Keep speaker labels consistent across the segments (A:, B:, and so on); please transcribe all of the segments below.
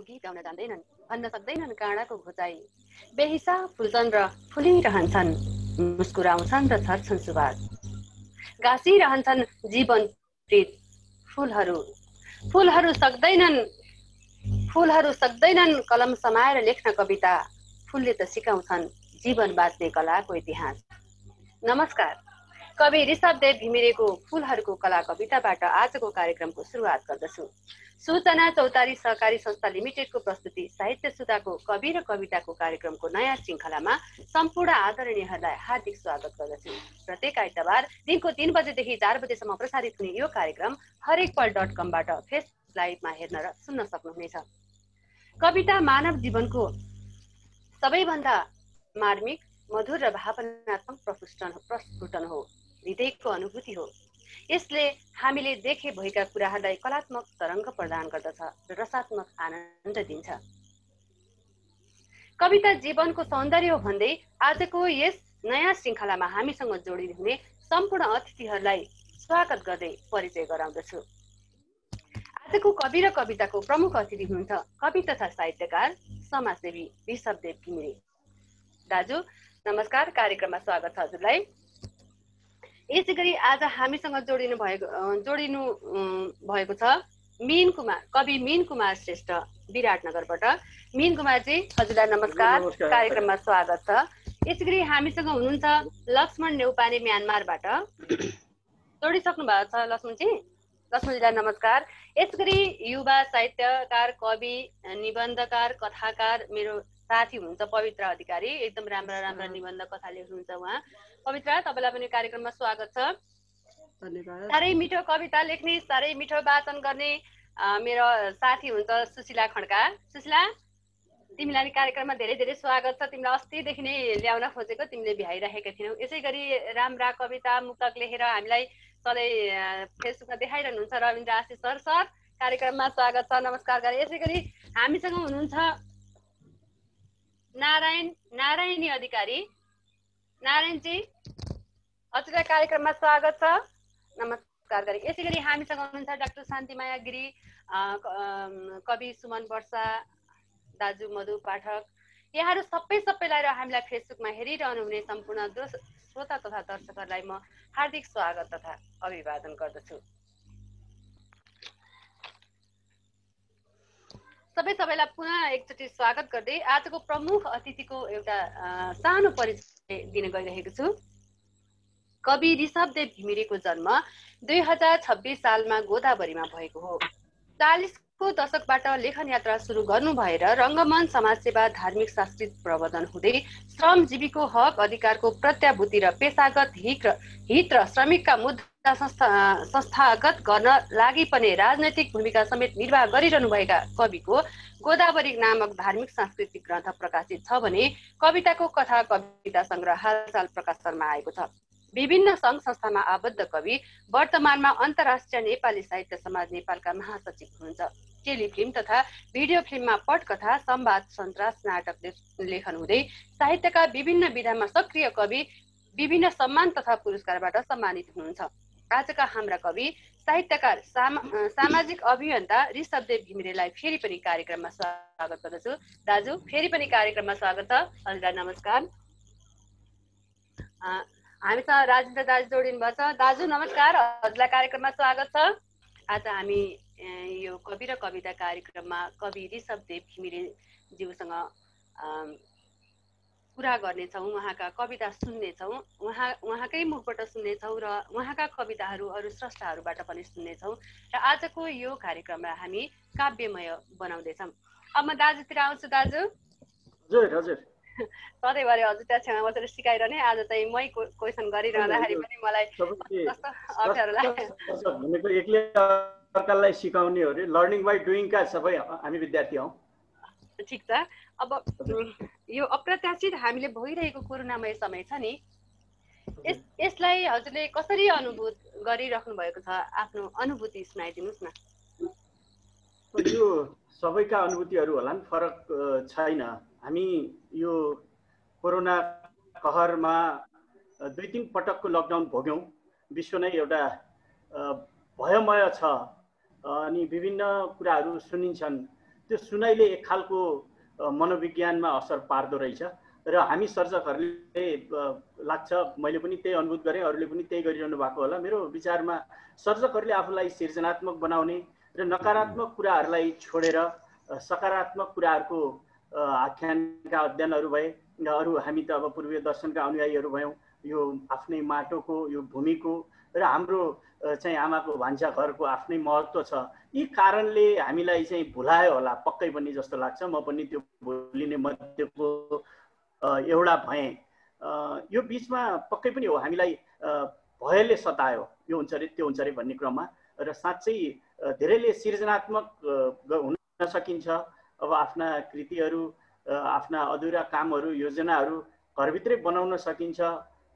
A: गीत गाउन जान्दैनन्, भन्न सक्दैनन् काँडाको घोचाइ। बेहिसाब फुल्छन् र फुलिरहन्छन्, मुस्कुराउँछन् र छर्छन् सुवास। गाँसिरहन्छन् जीवन प्रीत फुलहरू। फुलहरू सक्दैनन् कलम समाएर लेख्न कविता। फुलले त सिकाउँछन् जीवन बाँच्ने कलाको इतिहास। नमस्कार, कवि ऋषभदेव घिमिरेको फुलहरूको कला कविताबाट आजको कार्यक्रमको सुरुवात गर्दछु। सूचना चौतारी सहकारी संस्था लिमिटेडको प्रस्तुति साहित्य सुधाको कवि र कविताको कार्यक्रमको नयाँ श्रृङ्खलामा सम्पूर्ण आदरणीयहरूलाई हार्दिक स्वागत गर्दछु। प्रत्येक आइतबार दिनको 3 बजेदेखि 4 बजेसम्म प्रसारित हुने यो कार्यक्रम हरेकपल.com बाट फेसबुक लाइभमा हेर्न र सुन्न सक्नुहुनेछ। कविता मानव जीवनको सबैभन्दा मार्मिक, मधुर र भावनात्मक प्रस्फुटन हो, हृदयको अनुभूति हो। यसले हामीले देखे भएका कुराहरूलाई कलात्मक तरङ्ग प्रदान गर्दछ र रसात्मक आनन्द दिन्छ। कविता जीवनको सौन्दर्य हो भन्दै आजको यस नयाँ श्रृङ्खलामा हामीसँग जोडिनुहुने सम्पूर्ण अतिथिहरूलाई स्वागत गर्दै परिचय गराउँदछु। आजको कवि र कविताको प्रमुख अतिथि हुनुहुन्छ कवि तथा साहित्यकार समाजसेवी ऋषभदेव घिमिरे। दाजु नमस्कार, कार्यक्रममा स्वागत छ हजुरलाई। यसै गरी आज हामीसँग जोडिनु भएको छ कवि मीन कुमार श्रेष्ठ विराटनगरबाट। मीन कुमारजी, हजुरलाई नमस्कार, कार्यक्रममा स्वागत छ। यसै गरी हामीसँग हुनुहुन्छ लक्ष्मण नेउपाने म्यानमारबाट। जोडिसक्नु भएको छ लक्ष्मणजी? लक्ष्मणजीलाई नमस्कार। यसै गरी युवा साहित्यकार, कवि, निबन्धकार, कथाकार मेरो साथी हुनुहुन्छ पवित्र अधिकारी। एकदम राम्रा निबन्ध कथा लेख्नुहुन्छ उहाँ। पवित्र, तपाईँलाई पनि कार्यक्रममा स्वागत छ।
B: धन्यवाद।
A: साह्रै मिठो कविता लेख्ने, साह्रै मिठो वाचन गर्ने मेरो साथी हुन्छ सुशीला खड्का। सुशीला, तिमीलाई कार्यक्रममा धेरै धेरै स्वागत छ। तिमीलाई अस्तिदेखि नै ल्याउन खोजेको, तिमीले भ्याइराखेका थियौ। यसै गरी राम्रा कविता मुक्तक लेखेर हामीलाई सधैँ फेसबुकमा देखाइरहनुहुन्छ रविन्द्र आशिष सर, कार्यक्रममा स्वागत छ, नमस्कार गरे। यसै गरी हामीसँग हुनुहुन्छ नारायणी अधिकारी। नारायणजी, हजुरलाई कार्यक्रममा स्वागत छ, नमस्कार गरे। यसै गरी हामीसँग हुनुहुन्छ डाक्टर शान्तिमाया गिरी, कवि सुमन वर्षा, दाजु मधु पाठक। यहाँहरू सबैलाई र हामीलाई फेसबुकमा हेरिरहनु हुने सम्पूर्ण श्रोता तथा दर्शकहरूलाई म हार्दिक स्वागत तथा अभिवादन गर्दछु। सबैलाई पुनः एकचोटि स्वागत गर्दै आजको प्रमुख अतिथिको एउटा सानो परिचय दिन गइरहेको छु। कवि ऋषभदेव घिमिरेको जन्म 2026 सालमा गोदावरीमा भएको हो। 40 को दशकबाट लेखन यात्रा सुरु गर्नु भएर रङ्गमञ्च, समाजसेवा, धार्मिक सांस्कृतिक प्रवर्धन हुँदै श्रमजीवीको हक अधिकारको प्रत्याभूति र पेशागत हित र श्रमिकका मुद्दा संस्थागत गर्न लागि पनि राजनैतिक भूमिका समेत निर्वाह गरिरहनुभएका कविको गोदावरी नामक धार्मिक सांस्कृतिक ग्रन्थ प्रकाशित छ भने कविताको कथा कविता सङ्ग्रह हालसाल प्रकाशनमा आएको छ। विभिन्न सङ्घ संस्थामा आबद्ध कवि वर्तमानमा अन्तर्राष्ट्रिय नेपाली साहित्य समाज नेपालका महासचिव हुनुहुन्छ। टेलिफिल्म तथा भिडियो फिल्ममा पटकथा, संवाद, सन्त्रास, नाटक लेखन हुँदै साहित्यका विभिन्न विधामा सक्रिय कवि विभिन्न सम्मान तथा पुरस्कारबाट सम्मानित हुनुहुन्छ। आजका हाम्रा कवि साहित्यकार सामाजिक अभियन्ता ऋषभदेव घिमिरेलाई फेरि पनि कार्यक्रममा स्वागत गर्दछु। दाजु, फेरि पनि कार्यक्रममा स्वागत छ, हजुरलाई नमस्कार। हामीसँग राजेन्द्र दाजु जोडिनु भएको छ। दाजु नमस्कार, हजुरलाई कार्यक्रममा स्वागत छ। आज हामी यो कवि र कविता कार्यक्रममा कवि ऋषभदेव घिमिरेज्यूसँग कुरा गर्नेछौँ, उहाँका कविता सुन्नेछौँ, उहाँकै मुखबाट सुन्नेछौँ र उहाँका कविताहरू अरू स्रष्टाहरूबाट पनि सुन्नेछौँ र आजको यो कार्यक्रमलाई हामी काव्यमय बनाउँदैछौँ। अब म दाजुतिर आउँछु। दाजु,
B: हजुर
A: सधैँभरि हजुर त्यहाँ छेउमा बसेर सिकाइरहने, आज चाहिँ मै क्वेसन गरिरहँदाखेरि पनि मलाई कस्तो अप्ठ्यारो लाग्यो।
B: एक्लै अर्कालाई सिकाउने हो रे, लर्निङ बाइ डुइङका सबै हामी विद्यार्थी हौ।
A: ठिक छ। अब यो अप्रत्याशित हामीले भइरहेको कोरोनामय समय छ नि, यसलाई हजुरले कसरी अनुभूत गरिराख्नु भएको छ? आफ्नो अनुभूति सुनाइदिनुहोस् न।
B: यो सबैका अनुभूतिहरू होलान्, फरक छैन। हामी यो कोरोना कहरमा 2-3 पटकको लकडाउन भोग्यौँ। विश्व नै एउटा भयमय छ अनि विभिन्न कुराहरू सुनिन्छन्। त्यो सुनाइले एक खालको मनोविज्ञानमा असर पार्दो रहेछ र हामी सर्जकहरूले लाग्छ, मैले पनि त्यही अनुभूत गरेँ, अरूले पनि त्यही गरिरहनु भएको होला। मेरो विचारमा सर्जकहरूले आफूलाई सृजनात्मक बनाउने र नकारात्मक कुराहरूलाई छोडेर सकारात्मक कुराहरूको आख्यानका अध्ययनहरू भए, अरू हामी त अब पूर्वीय दर्शनका अनुयायीहरू भयौँ, यो आफ्नै माटोको, यो भूमिको र हाम्रो चाहिँ आमाको भान्सा घरको आफ्नै महत्त्व छ। यी कारणले हामीलाई चाहिँ भुलायो होला पक्कै पनि जस्तो लाग्छ। म पनि त्यो भुलिने मध्येको एउटा भएँ। यो बिचमा पक्कै पनि हो, हामीलाई भयले सतायो, यो हुन्छ अरे त्यो हुन्छ अरे भन्ने क्रममा, र साँच्चै धेरैले सृजनात्मक हुन सकिन्छ। अब आफ्ना कृतिहरू, आफ्ना अधुरा कामहरू, योजनाहरू घरभित्रै बनाउन सकिन्छ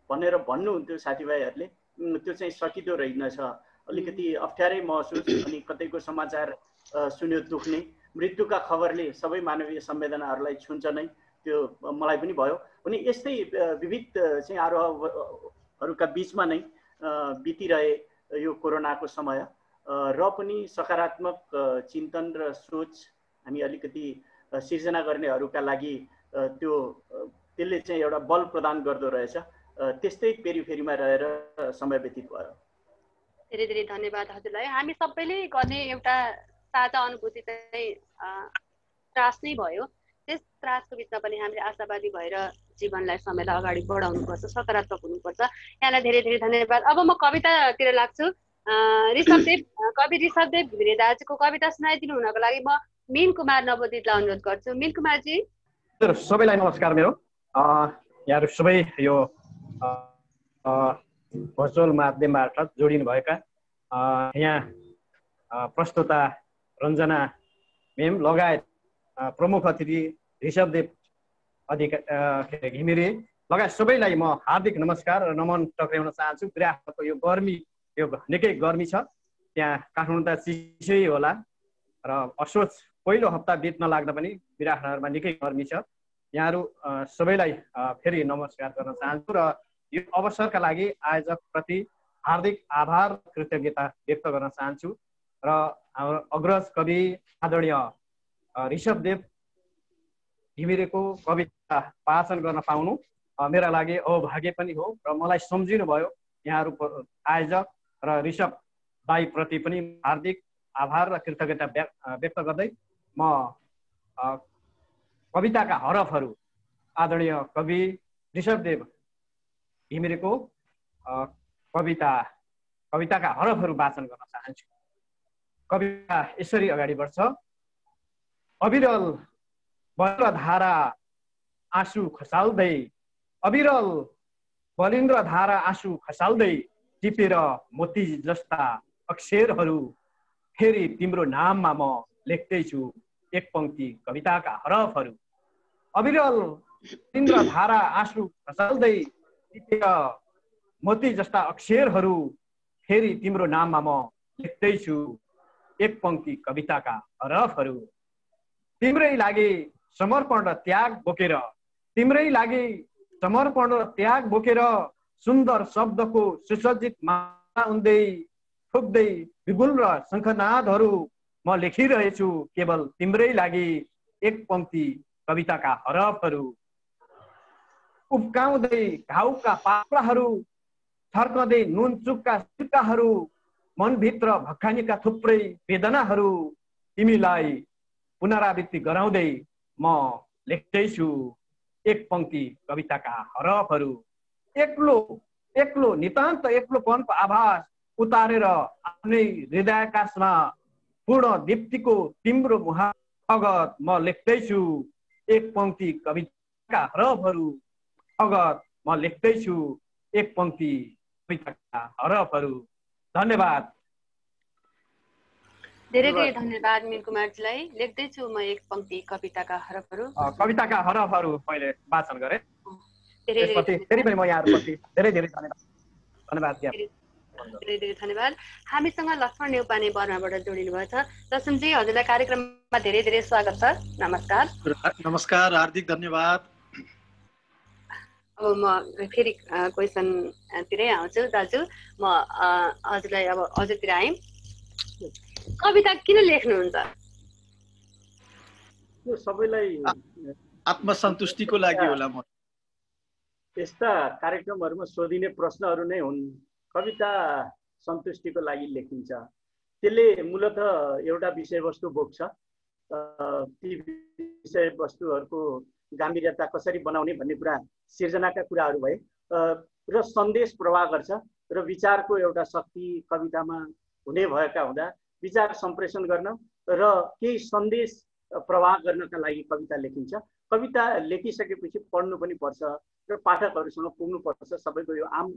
B: भनेर भन्नुहुन्थ्यो साथीभाइहरूले। त्यो चाहिँ सकिँदो रहेनछ, अलिकति अप्ठ्यारै महसुस। अनि कतैको समाचार सुन्यो दुख्ने, मृत्युका खबरले सबै मानवीय संवेदनाहरूलाई छुन्छ नै, त्यो मलाई पनि भयो। अनि यस्तै विविध चाहिँ आरोहहरूका बिचमा नै बितिरहे यो कोरोनाको समय, र पनि सकारात्मक चिन्तन र सोच हामी अलिकति सिर्जना गर्नेहरूका लागि त्यसले चाहिँ एउटा बल प्रदान गर्दो रहेछ। त्यस्तै पेरिफेरीमा रहेर समय व्यतीत भयो।
A: धेरै धेरै धन्यवाद हजुरलाई। हामी सबैले गर्ने एउटा साझा अनुभूति चाहिँ त्रास नै भयो। त्यस त्रासको बिचमा पनि हामीले आशावादी भएर जीवनलाई, समयलाई अगाडि बढाउनुपर्छ, सकारात्मक हुनुपर्छ। यहाँलाई धेरै धेरै धन्यवाद। अब म कवितातिर लाग्छु। कवि ऋषभदेव घिमिरे दाजुको कविता सुनाइदिनु हुनको लागि म मीन कुमार नवोदितलाई अनुरोध गर्छु। मीन कुमारजी।
C: सबैलाई नमस्कार। मेरो यहाँहरू सबै यो भर्चुअल माध्यमबाट जोडिनु भएका यहाँ प्रस्तुता रञ्जना मेम लगायत प्रमुख अतिथि ऋषभदेव घिमिरे लगायत सबैलाई म हार्दिक नमस्कार र नमन टक्राउन चाहन्छु। विराटको यो गर्मी, यो निकै गर्मी छ, त्यहाँ काठमाडौँ त चिसै होला र असोज पहिलो हप्ता बित्न लाग्दा पनि विराटनगरमा निकै गर्मी छ। यहाँहरू सबैलाई फेरि नमस्कार गर्न चाहन्छु र यो अवसरका लागि आयोजकप्रति हार्दिक आभार कृतज्ञता व्यक्त गर्न चाहन्छु। र हाम्रो अग्रज कवि आदरणीय ऋषभदेव घिमिरेको कविता वाचन गर्न पाउनु मेरा लागि अभाग्य पनि हो र मलाई सम्झिनु भयो। यहाँहरू आयोजक र ऋषभ दाईप्रति पनि हार्दिक आभार र कृतज्ञता व्यक्त गर्दै म कविताका हरफहरू आदरणीय कवि ऋषभदेव घिमिरेको कविताका हरफहरू वाचन गर्न चाहन्छु। कविता यसरी अगाडि बढ्छ। अविरल बलिन्द्र धारा आँसु खसाल्दै, अविरल बलिन्द्र धारा आँसु खसाल्दै टिपेर मोती जस्ता अक्षरहरू फेरि तिम्रो नाममा म लेख्दैछु एक पंक्ति कविताका हरफहरू। अविरल बलिन्द्र धारा आँसु खसाल्दै टिपेर मोती जस्ता अक्षरहरू फेरि तिम्रो नाममा म लेख्दैछु एक पंक्ति कविताका हरफहरू। तिम्रै लागि समर्पण र त्याग बोकेर, तिम्रै लागि समर्पण र त्याग बोकेर सुन्दर शब्दको सुसज्जित माला उन्दै फुक्दै विगुल र शङ्खनादहरू म लेखिरहेछु केवल तिम्रै लागि एक पंक्ति कविताका हरफहरू। उब्काउँदै घाउका पाप्लाहरू, थर्कँदै नुन चुक्का सिक्काहरू, मनभित्र भक्कानीका थुप्रै वेदनाहरू तिमीलाई पुनरावृत्ति गराउँदै म लेख्दैछु एक पंक्ति कविताका हरफहरू। एक्लो एक्लो नितान्त एक्लोपनको आभास उतारेर आफ्नै हृदयाकाशमा पूर्ण दीप्तिको तिम्रो मुहागत म लेख्दैछु एक पंक्ति कविताका हरफहरू। अगत म लेख्दैछु एक पंक्ति कविताका हरफहरू। धन्यवाद।
A: धेरै धेरै धन्यवाद मीन कुमारजीलाई। लेख्दैछु म एक पंक्ति कविताका हरफहरू।
C: कविताका हरफहरू मैले वाचन गरेँ। फेरि पनि म यहाँहरूप्रति धेरै धेरै धन्यवाद
A: धेरै धेरै धन्यवाद। हामीसँग लक्ष्मण नेउपाने बर्माबाट जोडिनु भएछ। लक्ष्मणजी, हजुरलाई कार्यक्रममा धेरै धेरै स्वागत छ। नमस्कार।
D: नमस्कार, हार्दिक धन्यवाद।
A: अब म फेरि क्वेसनतिरै आउँछु। दाजु, म हजुरलाई अब हजुरतिर आएँ। कविता किन लेख्नुहुन्छ?
B: यो सबैलाई
D: आत्मसन्तुष्टिको लागि होला। म
B: यस्ता कार्यक्रमहरूमा सोधिने प्रश्नहरू नै हुन्, कविता सन्तुष्टिको लागि लेखिन्छ, त्यसले मूलत एउटा विषयवस्तु बोक्छ। ती विषयवस्तुहरूको गाम्भीर्यता कसरी बनाउने भन्ने कुरा सिर्जनाका कुराहरू भए र सन्देश प्रवाह गर्छ र विचारको एउटा शक्ति कवितामा हुने भएका हुँदा विचार सम्प्रेषण गर्न र केही सन्देश प्रवाह गर्नका लागि कविता लेखिन्छ। कविता लेखिसकेपछि पढ्नु पनि पर्छ र पाठकहरूसँग पुग्नुपर्छ, सबैको यो आम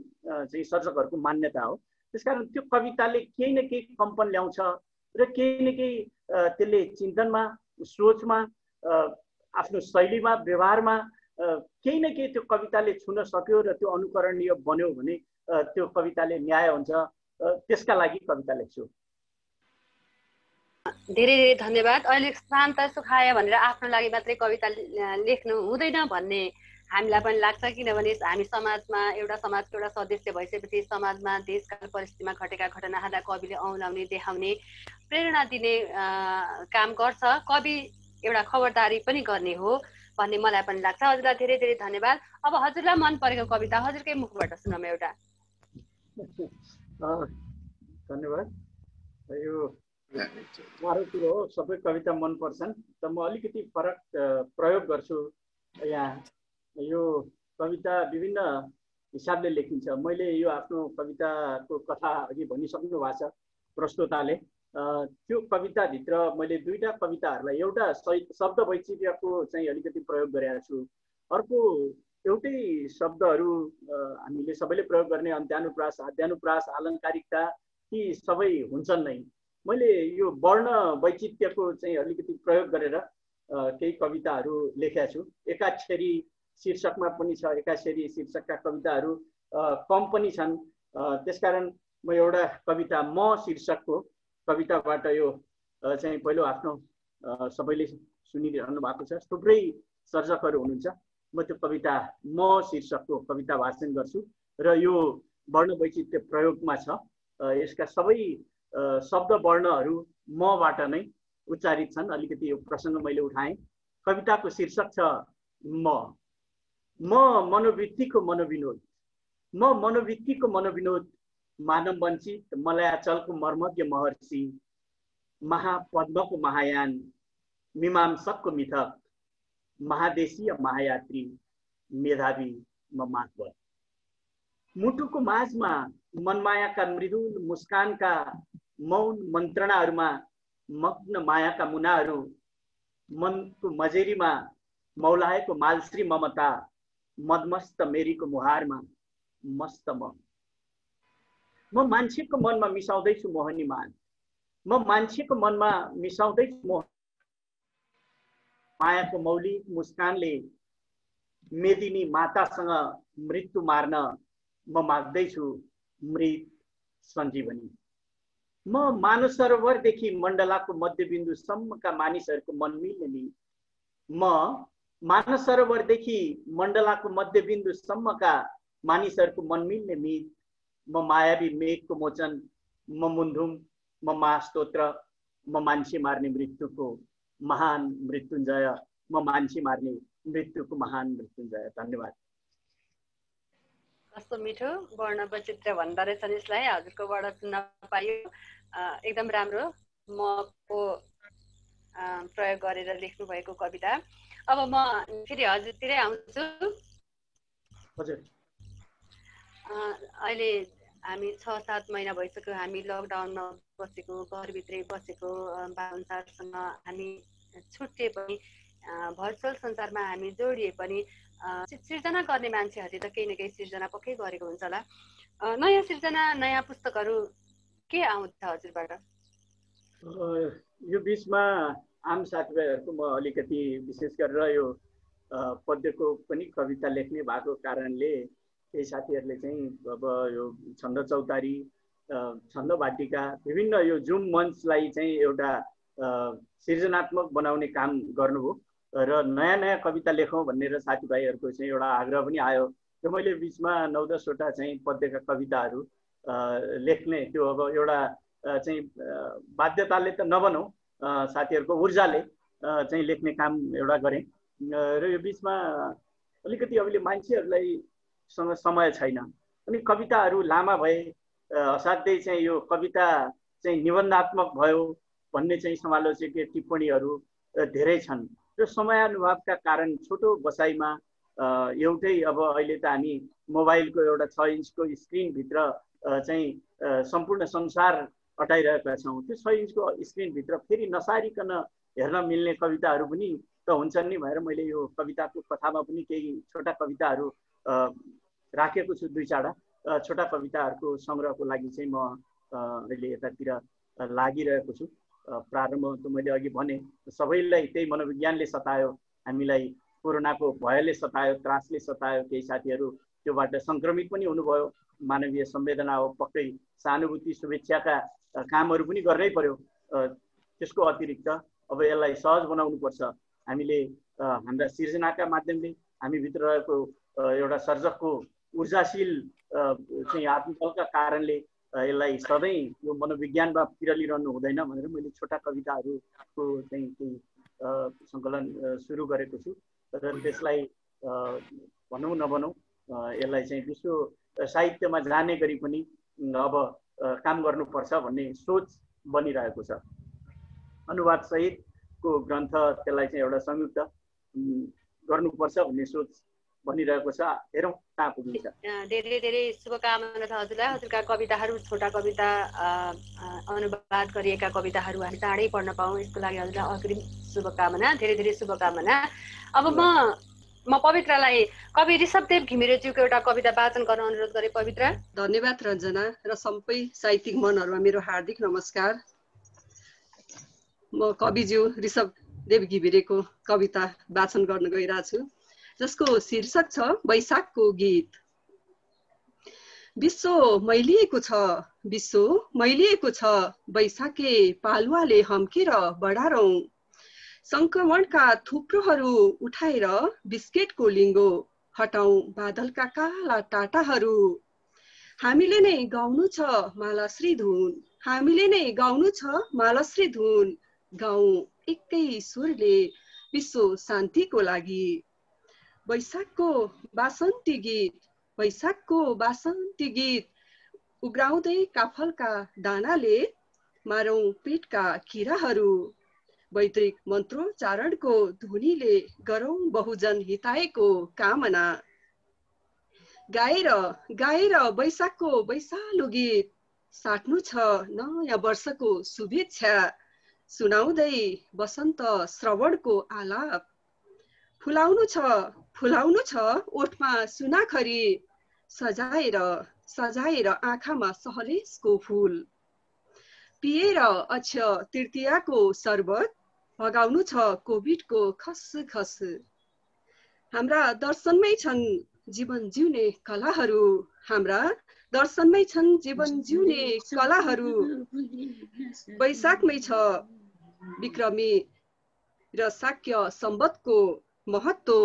B: चाहिँ सर्जकहरूको मान्यता हो। त्यसकारण त्यो कविताले केही न केही कम्पन ल्याउँछ र केही न केही त्यसले चिन्तनमा, सोचमा, आफ्नो शैलीमा, व्यवहारमा केही न केही त्यो कविताले छुन सक्यो र त्यो अनुकरणीय बन्यो भने त्यो कविताले न्याय हुन्छ। त्यसका लागि कविता लेख्छु।
A: धेरै धेरै धन्यवाद। अहिले शान्त सुखायो भनेर आफ्नो लागि मात्रै कविता लेख्नु हुँदैन भन्ने हामीलाई पनि लाग्छ, किनभने हामी समाजमा एउटा समाजको एउटा सदस्य भइसकेपछि समाजमा देशकाल परिस्थितिमा घटेका घटनाहरूलाई कविले औँल्याउने, देखाउने, प्रेरणा दिने काम गर्छ। कवि एउटा खबरदारी पनि गर्ने हो भन्ने मलाई पनि लाग्छ। हजुरलाई धेरै धेरै धन्यवाद। अब हजुरलाई मन परेको कविता हजुरकै मुखबाट सुनौँ एउटा।
B: धन्यवाद। यो साह्रो कुरो हो, सबै कविता मन पर्छन्, त म अलिकति फरक प्रयोग गर्छु यहाँ। यो कविता विभिन्न हिसाबले लेखिन्छ। मैले यो आफ्नो कविताको कथा अघि भनिसक्नु भएको छ प्रस्तोताले। त्यो कविताभित्र मैले दुईटा कविताहरूलाई एउटा शब्द वैचित्र्यको चाहिँ अलिकति प्रयोग गरेको छु, अर्को एउटै शब्दहरू हामीले सबैले प्रयोग गर्ने अन्त्यानुप्रास, आद्यानुप्रास, आलङ्कारिकता ती सबै हुन्छन् नै। मैले यो वर्ण वैचित्र्यको चाहिँ अलिकति प्रयोग गरेर केही कविताहरू लेखेका छु। एकाक्षरी शीर्षकमा पनि छ, एकाक्षरी शीर्षकका कविताहरू कम पनि छन्। त्यसकारण म एउटा कविता म शीर्षकको कविताबाट यो चाहिँ पहिलो आफ्नो सबैले सुनिरहनु भएको छ, थुप्रै सर्जकहरू हुनुहुन्छ। म त्यो कविता म शीर्षकको कविता वाचन गर्छु र यो वर्ण वैचित्र्य प्रयोगमा छ। यसका सबै शब्द वर्णहरू मबाट नै उच्चारित छन्। अलिकति यो प्रसङ्ग मैले उठाएँ। कविताको शीर्षक छ म मनोवृत्तिको मनोविनोद। म मनोवृत्तिको मनोविनोद, मानव वञ्चित मलयाचलको मर्मज्ञ महर्षि, महापद्मको महायान, मीमांसकको मिथक, महादेशीय महायात्री, मेधावी म मातवर। मुटुको माझमा मनमायाका मृदुल मुस्कानका मौन मन्त्रणाहरूमा मग्न मायाका मुनाहरू, मनको मजेरीमा मौलाएको मालश्री ममता, मदमस्त मेरीको मुहारमा मस्त म मान्छेको मनमा मिसाउँदैछु मोहनी मान। म मान्छेको मनमा मिसाउँदैछु मायाको मौलिक मुस्कानले मेदिनी मातासँग मृत्यु मार्न म माग्दैछु मृत सञ्जीवनी। म मानव सरोवरदेखि मण्डलाको मध्यबिन्दुसम्मका मानिसहरूको मन मिल्ने नीत। म मानव सरोवरदेखि मण्डलाको मध्यबिन्दुसम्मका मानिसहरूको मन मिल्ने मीत। म मायावी मेघको मोचन, म मुन्धुम, म महास्तोत्र, म मान्छे मार्ने मृत्युको महान मृत्युञ्जय, म मान्छे मार्ने मृत्युको महान मृत्युञ्जय। धन्यवाद।
A: कस्तो मिठो वर्ण वैचित्र्य भन्दो रहेछन् यसलाई, हजुरकोबाट सुन्न पाइयो। एकदम राम्रो मको प्रयोग गरेर लेख्नु भएको कविता। अब म फेरि हजुरतिरै आउँछु।
B: हजुर,
A: अहिले हामी 6-7 महिना भइसक्यो हामी लकडाउनमा बसेको, घरभित्रै बसेको, बालसंसारसँग हामी छुट्टिए पनि, भर्चुअल संसारमा हामी जोडिए पनि सिर्जना गर्ने मान्छेहरूले त केही न केही सिर्जना पक्कै गरेको हुन्छ होला। नयाँ सिर्जना, नयाँ पुस्तकहरू के आउँछ हजुरबाट?
B: यो बिचमा आम साथीभाइहरूको म अलिकति विशेष गरेर यो पद्यको पनि कविता लेख्ने भएको कारणले केही साथीहरूले चाहिँ अब यो छन्द चौतारी, छन्द वाटिका, विभिन्न यो जुम मञ्चलाई चाहिँ एउटा सृजनात्मक बनाउने काम गर्नुभयो र नयाँ नयाँ कविता लेखौँ भनेर साथीभाइहरूको चाहिँ एउटा आग्रह पनि आयो। त्यो मैले बिचमा 9-10 वटा चाहिँ पद्यका कविताहरू लेख्ने, त्यो अब एउटा चाहिँ बाध्यताले त नभनौँ, साथीहरूको ऊर्जाले चाहिँ लेख्ने काम एउटा गरेँ र यो बिचमा अलिकति अहिले मान्छेहरूलाई सँग समय छैन अनि कविताहरू लामा भए असाध्यै चाहिँ यो कविता चाहिँ निबन्धात्मक भयो भन्ने चाहिँ समालोचकीय टिप्पणीहरू धेरै छन् र समयानुभावका कारण छोटो बसाइमा एउटै अब अहिले त हामी मोबाइलको एउटा 6 इन्चको स्क्रिनभित्र चाहिँ सम्पूर्ण संसार अटाइरहेका छौँ। त्यो 6 इन्चको स्क्रिनभित्र फेरि नसारिकन हेर्न मिल्ने कविताहरू पनि त हुन्छन् नि भनेर मैले यो कविताको कथामा पनि केही छोटा कविताहरू राखेको छु। 2-4 छोटा कविताहरूको सङ्ग्रहको लागि चाहिँ म अहिले यतातिर लागिरहेको छु। प्रारम्भ त मैले अघि भने सबैलाई त्यही मनोविज्ञानले सतायो, हामीलाई कोरोनाको भयले सतायो, त्रासले सतायो, केही साथीहरू त्योबाट सङ्क्रमित पनि हुनुभयो। मानवीय संवेदना हो, पक्कै सहानुभूति शुभेच्छाका कामहरू पनि गर्नै पर्यो। त्यसको अतिरिक्त अब यसलाई सहज बनाउनुपर्छ। हामीले हाम्रा सिर्जनाका माध्यमले हामीभित्र रहेको एउटा सर्जकको ऊर्जाशील चाहिँ आत्मबलका कारणले यसलाई सधैँ यो मनोविज्ञानमा पिरलिरहनु हुँदैन भनेर मैले छोटा कविताहरूको चाहिँ केही सङ्कलन सुरु गरेको छु र त्यसलाई भनौँ नभनौँ यसलाई चाहिँ विश्व साहित्यमा जाने गरी पनि अब काम गर्नुपर्छ भन्ने सोच बनिरहेको छ। अनुवाद सहितको ग्रन्थ त्यसलाई चाहिँ एउटा संयुक्त गर्नुपर्छ भन्ने सोच बनिरहेको छ। हेरौँ कहाँ पुगिन्छ।
A: धेरै धेरै शुभकामना छ हजुरलाई। हजुरका कविताहरू, छोटा कविता, अनुवाद गरिएका कविताहरू हामी चाँडै पढ्न पाऊँ यसको लागि हजुरलाई अग्रिम शुभकामना, धेरै धेरै शुभकामना। अब म पवित्रालाई कवि ऋषभदेव घिमिरेज्यूको एउटा कविता वाचन गर्न अनुरोध गरेँ। पवित्रा।
E: धन्यवाद रञ्जना र सबै साहित्यिक मनहरूमा मेरो हार्दिक नमस्कार। म कविज्यू ऋषभदेव घिमिरेको कविता वाचन गर्न गइरहेको छु जसको शीर्षक छ वैशाखको गीत। विश्व मैलिएको छ, विश्व मैलिएको छ, वैशाखे पालुवाले हम्केर बढारौँ। संक्रमणका थुप्रोहरू उठाएर बिस्केटको लिङ्गो हटाउँ बादलका काला टाटाहरू। हामीले नै गाउनु छ मालाश्री धुन, हामीले नै गाउनु छ मालाश्री धुन, गाउँ एकै सुरले विश्व शान्तिको लागि। वैशाखको बासन्ती गीत, वैशाखको बासन्ती गीत, उग्राउँदै काफलका दानाले मारौँ पेटका किराहरू। वैदिक मन्त्रोच्चारणको ध्वनिले गरौँ बहुजन हितायको कामना। गाएर गाएर वैशाखको वैशालु गीत, साट्नु छ नयाँ वर्षको शुभेच्छा, सुनाउँदै वसन्त श्रवणको आलाप। फुलाउनु छ ओठमा सुनाखरी, सजाएर सजाएर आँखामा सहलेसको फुल। पिएर अक्षय तृतीयाको शरबत, भगाउनु छ कोभिडको खस खस। हाम्रा दर्शनमै छन् जीवन जिउने कलाहरू, हाम्रा दर्शनमै छन् जीवन जिउने कलाहरू। वैशाखमै छ विक्रमी र शाक्य सम्वतको महत्त्व।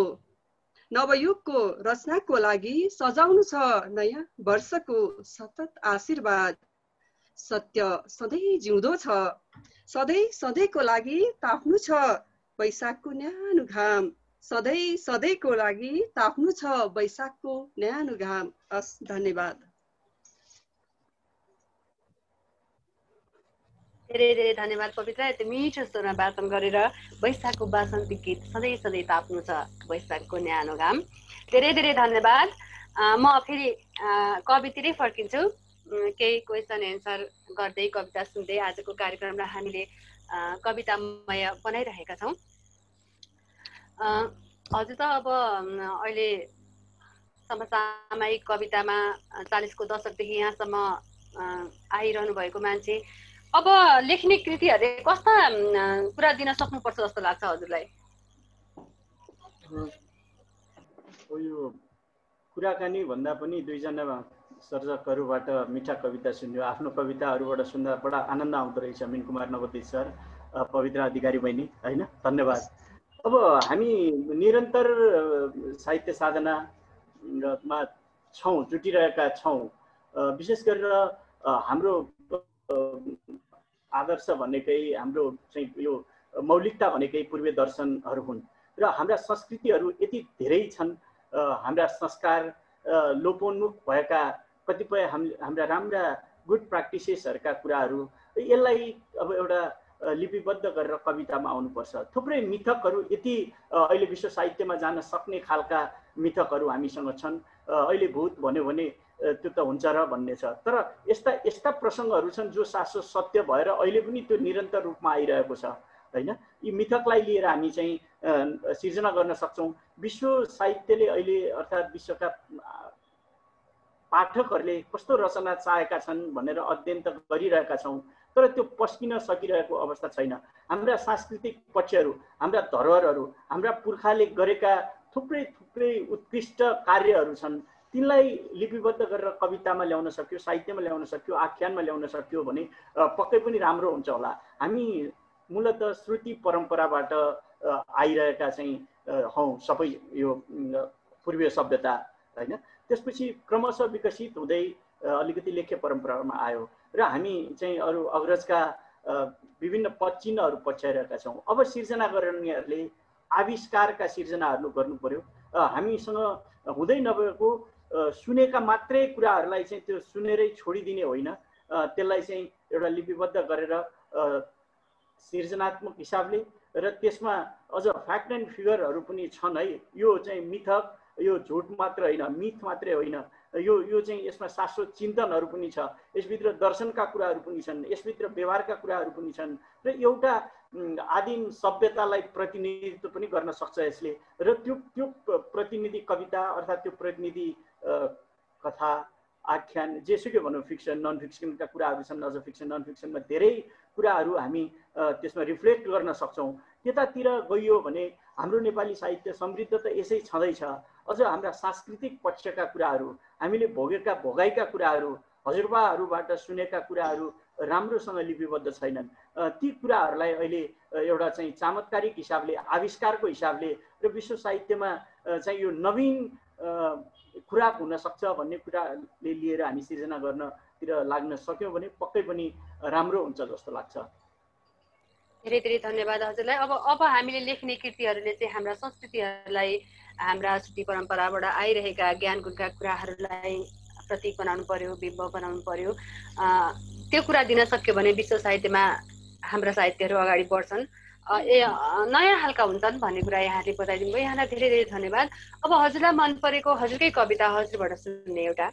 E: नवयुगको रचनाको लागि सजाउनु छ नयाँ वर्षको सतत आशीर्वाद। सत्य सधैँ जिउँदो छ, सधैँ सधैँको लागि ताप्नु छ वैशाखको न्यानो घाम, सधैँ सधैँको लागि ताप्नु छ वैशाखको न्यानो घाम। हस्, धन्यवाद।
A: धेरै धेरै धन्यवाद पवित्रा, यति मिठो स्वरमा वाचन गरेर। वैशाखको बासन्ती गीत, सधैँ सधैँ ताप्नु छ वैशाखको न्यानो घाम। धेरै धेरै धन्यवाद। म फेरि कवितिरै फर्किन्छु। केही क्वेसन एन्सर गर्दै कविता सुन्दै आजको कार्यक्रमलाई हामीले कवितामय बनाइरहेका छौँ। हजुर त अब अहिले समसामयिक कवितामा 40 को दशकदेखि यहाँसम्म आइरहनु भएको मान्छे, अब लेख्ने कृतिहरूले कस्ता कुरा दिन सक्नुपर्छ जस्तो लाग्छ हजुरलाई?
B: यो कुराकानी भन्दा पनि दुईजना सर्जकहरूबाट मिठा कविता सुन्यो, आफ्नो कविताहरूबाट सुन्दा बडा आनन्द आउँदो रहेछ। अमिन कुमार नवोदित सर, पवित्रा अधिकारी बहिनी, होइन? धन्यवाद। अब हामी निरन्तर साहित्य साधनामा छौँ, जुटिरहेका छौँ। विशेष गरेर हाम्रो आदर्श भनेकै हाम्रो चाहिँ यो मौलिकता भनेकै पूर्वीय दर्शनहरू हुन् र हाम्रा संस्कृतिहरू यति धेरै छन्, हाम्रा संस्कार लोपोन्मुख भएका कतिपय हाम्रा राम्रा गुड प्र्याक्टिसेसहरूका कुराहरू यसलाई अब एउटा लिपिबद्ध गरेर कवितामा आउनुपर्छ। थुप्रै मिथकहरू यति अहिले विश्व साहित्यमा जान सक्ने खालका मिथकहरू हामीसँग छन्। अहिले भूत भन्यो भने त्यो त हुन्छ र भन्ने छ, तर यस्ता प्रसङ्गहरू छन् जो शाश्वत सत्य भएर अहिले पनि त्यो निरन्तर रूपमा आइरहेको छ हैन। यी मिथकलाई लिएर हामी चाहिँ सिर्जना गर्न सक्छौँ। विश्व साहित्यले अहिले अर्थात् विश्वका पाठकहरूले कस्तो रचना चाहेका छन् भनेर अध्ययन त गरिरहेका छौँ, तर त्यो पस्किन सकिरहेको अवस्था छैन। हाम्रा सांस्कृतिक पक्षहरू, हाम्रा धरोहरहरू, हाम्रा पुर्खाले गरेका थुप्रै उत्कृष्ट कार्यहरू छन्, तिनलाई लिपिबद्ध गरेर कवितामा ल्याउन सक्यो, साहित्यमा ल्याउन सक्यो, आख्यानमा ल्याउन सक्यो भने पक्कै पनि राम्रो हुन्छ होला। हामी मूलत श्रुति परम्पराबाट आइरहेका चाहिँ हौँ सबै यो पूर्वीय सभ्यता हैन। त्यसपछि क्रमशः विकसित हुँदै अलिकति लेख्य परम्परामा आयो र हामी चाहिँ अरू अग्रजका विभिन्न चिन्हहरू पछ्याइरहेका छौँ। अब सिर्जना गर्नेहरूले आविष्कारका सिर्जनाहरू गर्नु पर्यो। हामीसँग हुँदै नभएको सुनेका मात्रै कुराहरूलाई चाहिँ त्यो सुनेरै छोडिदिने होइन, त्यसलाई चाहिँ एउटा लिपिबद्ध गरेर सृजनात्मक हिसाबले र त्यसमा अझ फ्याक्ट एन्ड फिगरहरू पनि छन् है। यो चाहिँ मिथक, यो झुट मात्र होइन, मिथ मात्रै होइन, यो चाहिँ यसमा शाश्वत चिन्तनहरू पनि छ, यसभित्र दर्शनका कुराहरू पनि छन्, यसभित्र व्यवहारका कुराहरू पनि छन् र एउटा आदिम सभ्यतालाई प्रतिनिधित्व पनि गर्न सक्छ यसले। र त्यो प्रतिनिधि कविता अर्थात् त्यो प्रतिनिधि कथा आख्यान जेसुकै भनौँ, फिक्सन नन फिक्सनका कुराहरू छन्, अझ फिक्सन नन फिक्सनमा धेरै कुराहरू हामी त्यसमा रिफ्लेक्ट गर्न सक्छौँ। त्यतातिर गइयो भने हाम्रो नेपाली साहित्य समृद्ध त यसै छँदैछ, अझ हाम्रा सांस्कृतिक पक्षका कुराहरू, हामीले भोगेका भोगाइका कुराहरू, हजुरबाहरूबाट सुनेका कुराहरू राम्रोसँग लिपिबद्ध छैनन्। ती कुराहरूलाई अहिले एउटा चाहिँ चमत्कारिक हिसाबले, आविष्कारको हिसाबले र विश्व साहित्यमा चाहिँ यो नवीन खुराक हुन सक्छ भन्ने कुराले लिएर हामी सिर्जना गर्नतिर लाग्न सक्यौँ भने पक्कै पनि राम्रो हुन्छ जस्तो लाग्छ।
A: धेरै धेरै धन्यवाद हजुरलाई। अब हामीले लेख्ने कृतिहरूले चाहिँ हाम्रा संस्कृतिहरूलाई, हाम्रा श्रुति परम्पराबाट आइरहेका ज्ञान गुणका कुराहरूलाई प्रतीक बनाउनु पर्यो, बिम्ब बनाउनु पर्यो। त्यो कुरा दिन सक्यो भने विश्व साहित्यमा हाम्रा साहित्यहरू अगाडि बढ्छन्, नयाँ खालका हुन्छन् भन्ने कुरा यहाँले बताइदिनु भयो। यहाँलाई धेरै धेरै धन्यवाद। अब हजुरलाई मन परेको हजुरकै कविता हजुरबाट सुन्ने एउटा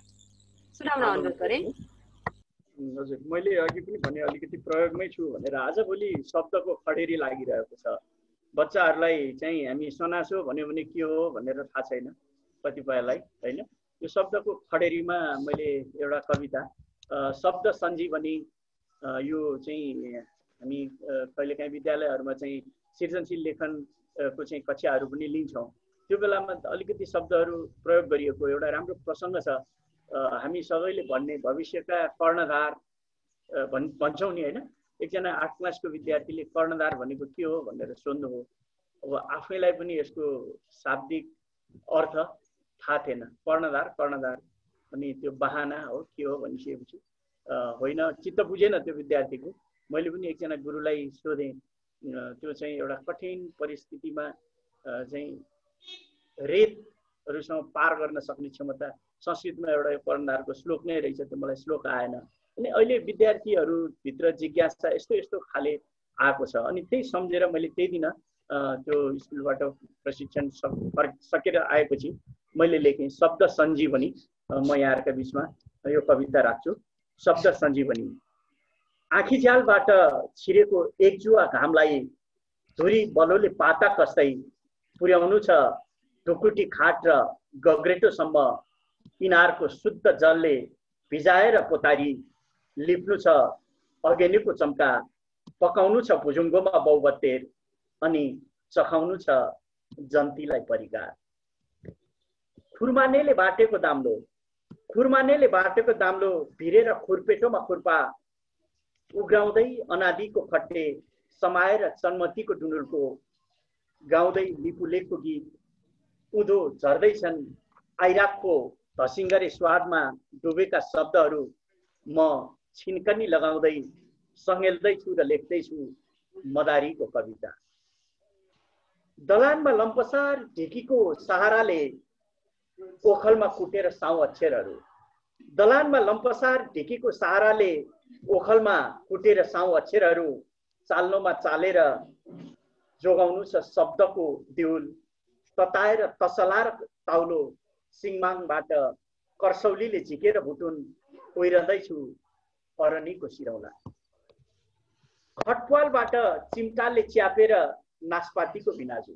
A: सुनाउन अनुरोध गरेँ।
B: हजुर, मैले अघि पनि भने अलिकति प्रयोगमै छु भनेर आजभोलि शब्दको खडेरी लागिरहेको छ। बच्चाहरूलाई चाहिँ हामी सनासो भन्यो भने के हो भनेर थाहा छैन कतिपयलाई होइन। यो शब्दको खडेरीमा मैले एउटा कविता शब्द सञ्जीवनी, यो चाहिँ हामी कहिलेकाहीँ विद्यालयहरूमा चाहिँ सृजनशील लेखनको चाहिँ कक्षाहरू पनि लिन्छौँ। त्यो बेलामा अलिकति शब्दहरू प्रयोग गरिएको एउटा राम्रो प्रसङ्ग छ। हामी सबैले भन्ने भविष्यका कर्णधार भन्छौँ नि होइन। एकजना 8 क्लासको विद्यार्थीले कर्णधार भनेको के हो भनेर सोध्नु हो। अब आफैलाई पनि यसको शाब्दिक अर्थ थाहा थिएन। कर्णधार अनि त्यो बहाना हो के हो भनिसकेपछि होइन, चित्त बुझेन त्यो विद्यार्थीको। मैले पनि एकजना गुरुलाई सोधेँ, त्यो चाहिँ एउटा कठिन परिस्थितिमा चाहिँ रेतहरूसँग पार गर्न सक्ने क्षमता संस्कृतमा एउटा कर्णधारको श्लोक नै रहेछ, त्यो मलाई श्लोक आएन। अनि अहिले विद्यार्थीहरू भित्र जिज्ञासा यस्तो खाले आएको छ। अनि त्यही सम्झेर मैले त्यही दिन त्यो स्कुलबाट प्रशिक्षण सकेर आएपछि मैले लेखेँ शब्द सञ्जीवनी। म यहाँहरूका बिचमा यो कविता राख्छु। शब्द सञ्जीवनी। आँखीझ्यालबाट छिरेको एकजुवा घामलाई धुरी बलोले पाता कस्दै पुर्याउनु छ ढुकुटी खाट र गग्रेटोसम्म। किनारको शुद्ध जलले भिजाएर पोतारी लिप्नु छ अगेनीको चम्का। पकाउनु छ भुजुङ्गोमा बौबत्तेर अनि चखाउनु छ जन्तीलाई परिकार। खुर्मानेले बाटेको दाम्लो भिरेर खुर्पेटोमा खुर्पा उग्राउँदै अनादिको खट्टे समाएर चन्मतीको डुनुलको गाउँदै लिपुलेखको गीत उधो झर्दैछन् आइराकको धसिङ्गरे स्वादमा डुबेका शब्दहरू म छिनकनी लगाउँदै सङ्घेल्दैछु र लेख्दैछु मदारीको कविता। दलानमा लम्पसार ढिकीको सहाराले ओखलमा कुटेर साउ अक्षरहरू। दलानमा लम्पसार ढिकीको सहाराले ओखलमा कुटेर साउ अक्षरहरू। चाल्नोमा चालेर जोगाउनु छ शब्दको देउल। तताएर तसलार ताउलो सिङमाङबाट कर्सौलीले झिकेर भुटुन ओइरदैछु परनीको सिरौला। खटपालबाट चिम्टालले च्यापेर नासपातीको भिनाजु।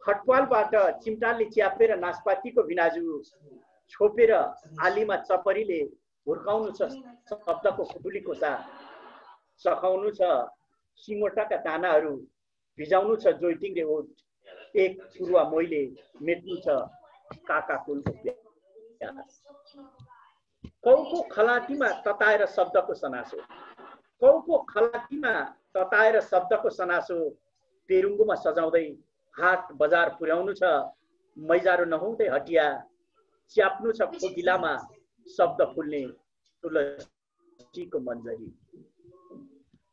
B: खटपालबाट चिम्टालले च्यापेर नासपातीको भिनाजु। छोपेर आलीमा चपरीले हुर्काउनु छ शब्दको खुकुली कोसा। सखाउनु छ सिमोटाका दानाहरू। भिजाउनु छ जोइटिङरे ओठ। एक पुरुवा मोइले मेट्नु छ काका कुलको प्यास। कौको खलातीमा तताएर शब्दको सनासो। कौको खलातीमा तताएर शब्दको सनासो। पेरुङ्गोमा सजाउँदै हाट बजार पुर्याउनु छ मैजारो नहुँदै हटिया। च्याप्नु छ खोकिलामा शब्द फुल्ने तुलसीको मन्जरी।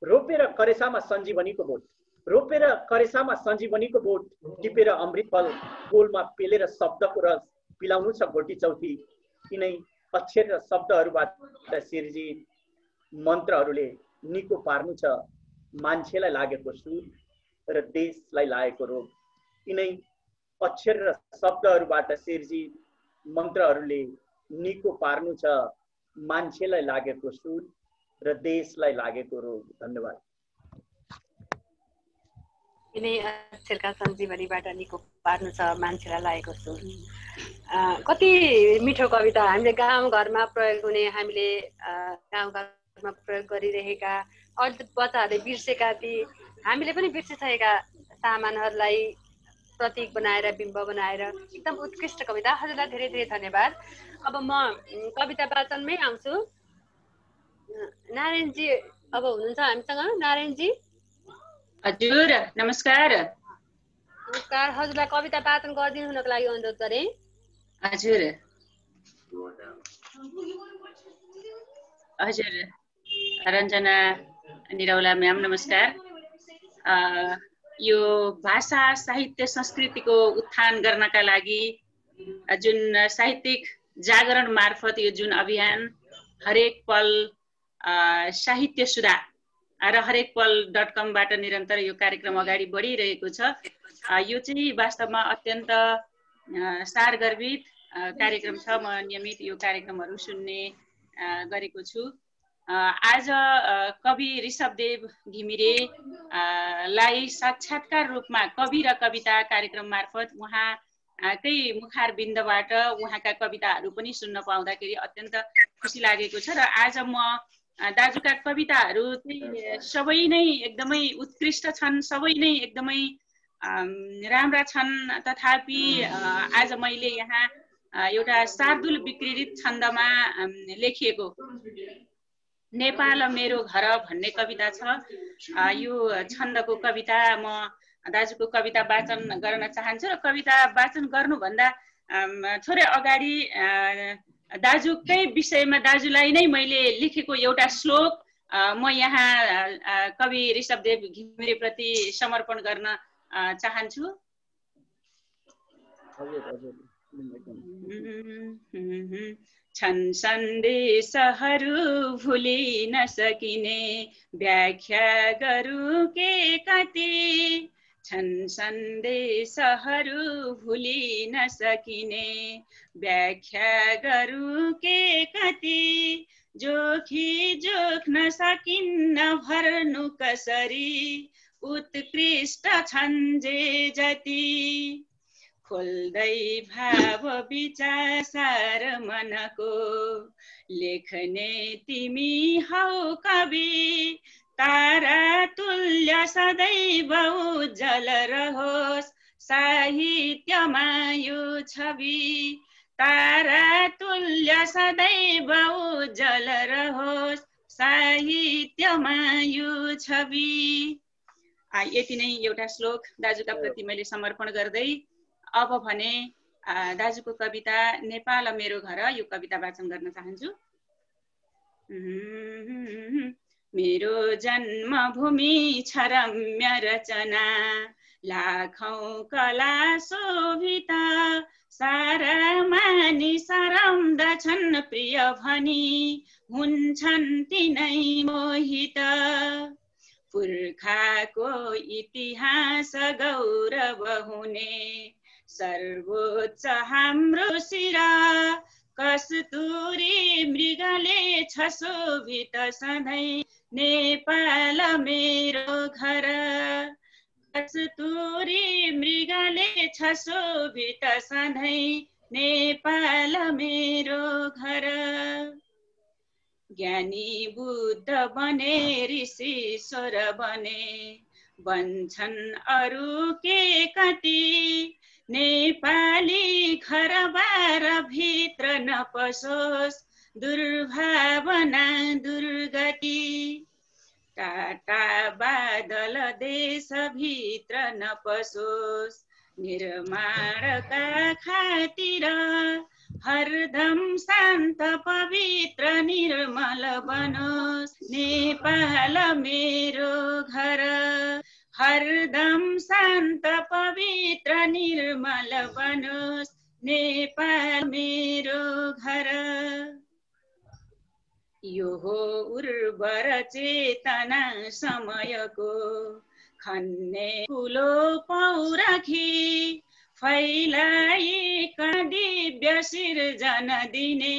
B: रोपेर करेसामा सञ्जीवनीको बोट। रोपेर करेसामा सञ्जीवनीको बोट। टिपेर अमृत फल गोलमा पेलेर शब्दको रस पिलाउनु छ गोटी चौथी। यिनै अक्षर र शब्दहरूबाट सिर्जित मन्त्रहरूले निको पार्नु छ मान्छेलाई लागेको सुर र देशलाई लागेको रोग। यिनै अक्षर र शब्दहरूबाट सिर्जित मन्त्रहरूले निको पार्नु छ मान्छेलाई लागेको सुर र देशलाई लागेको रोग। धन्यवाद।
A: यिनै अक्षरका सञ्जीवनीबाट निको पार्नु छ मान्छेलाई लागेको सुर। कति मिठो कविता। हामीले गाउँघरमा प्रयोग हुने, हामीले गाउँघरमा प्रयोग गरिरहेका, अहिले बच्चाहरूले बिर्सेका ती हामीले पनि बिर्सिसकेका सामानहरूलाई प्रतीक बनाएर, बिम्ब बनाएर एकदम उत्कृष्ट कविता। हजुरलाई धेरै धेरै धन्यवाद। अब म कविता वाचनमै आउँछु। नारायणजी अब हुनुहुन्छ हामीसँग? नारायणजी
F: हजुर नमस्कार।
A: नमस्कार। हजुरलाई कविता वाचन गरिदिनु हुनको लागि अनुरोध गरे।
F: हजुर हजुर रञ्जना निरौला म्याम नमस्कार। यो भाषा साहित्य संस्कृतिको उत्थान गर्नका लागि जुन साहित्यिक जागरण मार्फत यो जुन अभियान हरेक पल साहित्य सुधा र हरेक पल.com-बाट निरन्तर यो कार्यक्रम अगाडि बढिरहेको छ। यो चाहिँ वास्तवमा अत्यन्त सारगर्भित कार्यक्रम छ। म नियमित यो कार्यक्रमहरू सुन्ने गरेको छु। आज कवि ऋषभदेव घिमिरे लाई साक्षात्कार रूपमा कवि र कविता कार्यक्रम मार्फत उहाँकै मुखार बिन्दबाट उहाँका कविताहरू पनि सुन्न पाउँदाखेरि अत्यन्त खुसी लागेको छ। र आज म दाजुका कविताहरू चाहिँ सबै नै एकदमै उत्कृष्ट छन्, सबै नै एकदमै राम्रा छन्। तथापि आज मैले यहाँ एउटा शार्दूल विक्रीडित छन्दमा लेखिएको नेपाल मेरो घर भन्ने कविता छ। यो छन्दको कविता म दाजुको कविता वाचन गर्न चाहन्छु। र कविता वाचन गर्नुभन्दा थोरै अगाडि दाजुकै विषयमा दाजुलाई नै मैले लेखेको एउटा श्लोक म यहाँ कवि ऋषभदेव घिमिरेप्रति समर्पण गर्न चाहन्छु। छन् सन्देशहरू भुलि नसकिने व्याख्या गरौँ के कति। छन् सन्देशहरू भुलि नसकिने व्याख्या गरौँ के कति। जोखी जोख्न सकिन्न भर्नु कसरी उत्कृष्ट छन् जे जति। खोल्दै भाव विचार मनको लेख्ने तिमी हौ कवि। तारा तुल्य सदैव उज्जवल रहोस् साहित्यमा यो छवि। तारा तुल्य सदैव उज्जवल रहोस् साहित्यमा यो छवि। यति नै एउटा श्लोक दाजुका प्रति मैले समर्पण गर्दै अब भने दाजुको कविता नेपाल मेरो घर यो कविता वाचन गर्न चाहन्छु। मेरो जन्मभूमि छ रम्य रचना, लाखौं कला शोभित, सारा मानिस रम्दछन् प्रिय भनी, हुन्छन् तिनै मोहित। पुर्खाको इतिहास गौरव हुने, सर्वोच्च हाम्रो शिर, कस्तुरी मृगले छ शोभित सधैँ, नेपाल मेरो घर। कस्तुरी मृगले छ शोभित सधैँ, नेपाल मेरो घर। ज्ञानी बुद्ध बने, ऋषीश्वर बने, बन्छन् अरू के कति, नेपाली घरबार भित्र नपसोस्, दुर्भावना दुर्गति। टाटा बादल देशभित्र नपसोस्, निर्माणका खातिर, हरदम शान्त पवित्र निर्मल बनोस्, नेपाल मेरो घर। हरदम शान्त पवित्र निर्मल बनोस्, नेपाल मेरो घर। यो हो उर्वर चेतना समयको, खन्ने कुलो पौरखी, फैलाइकन दिव्य सिर्जन दिने,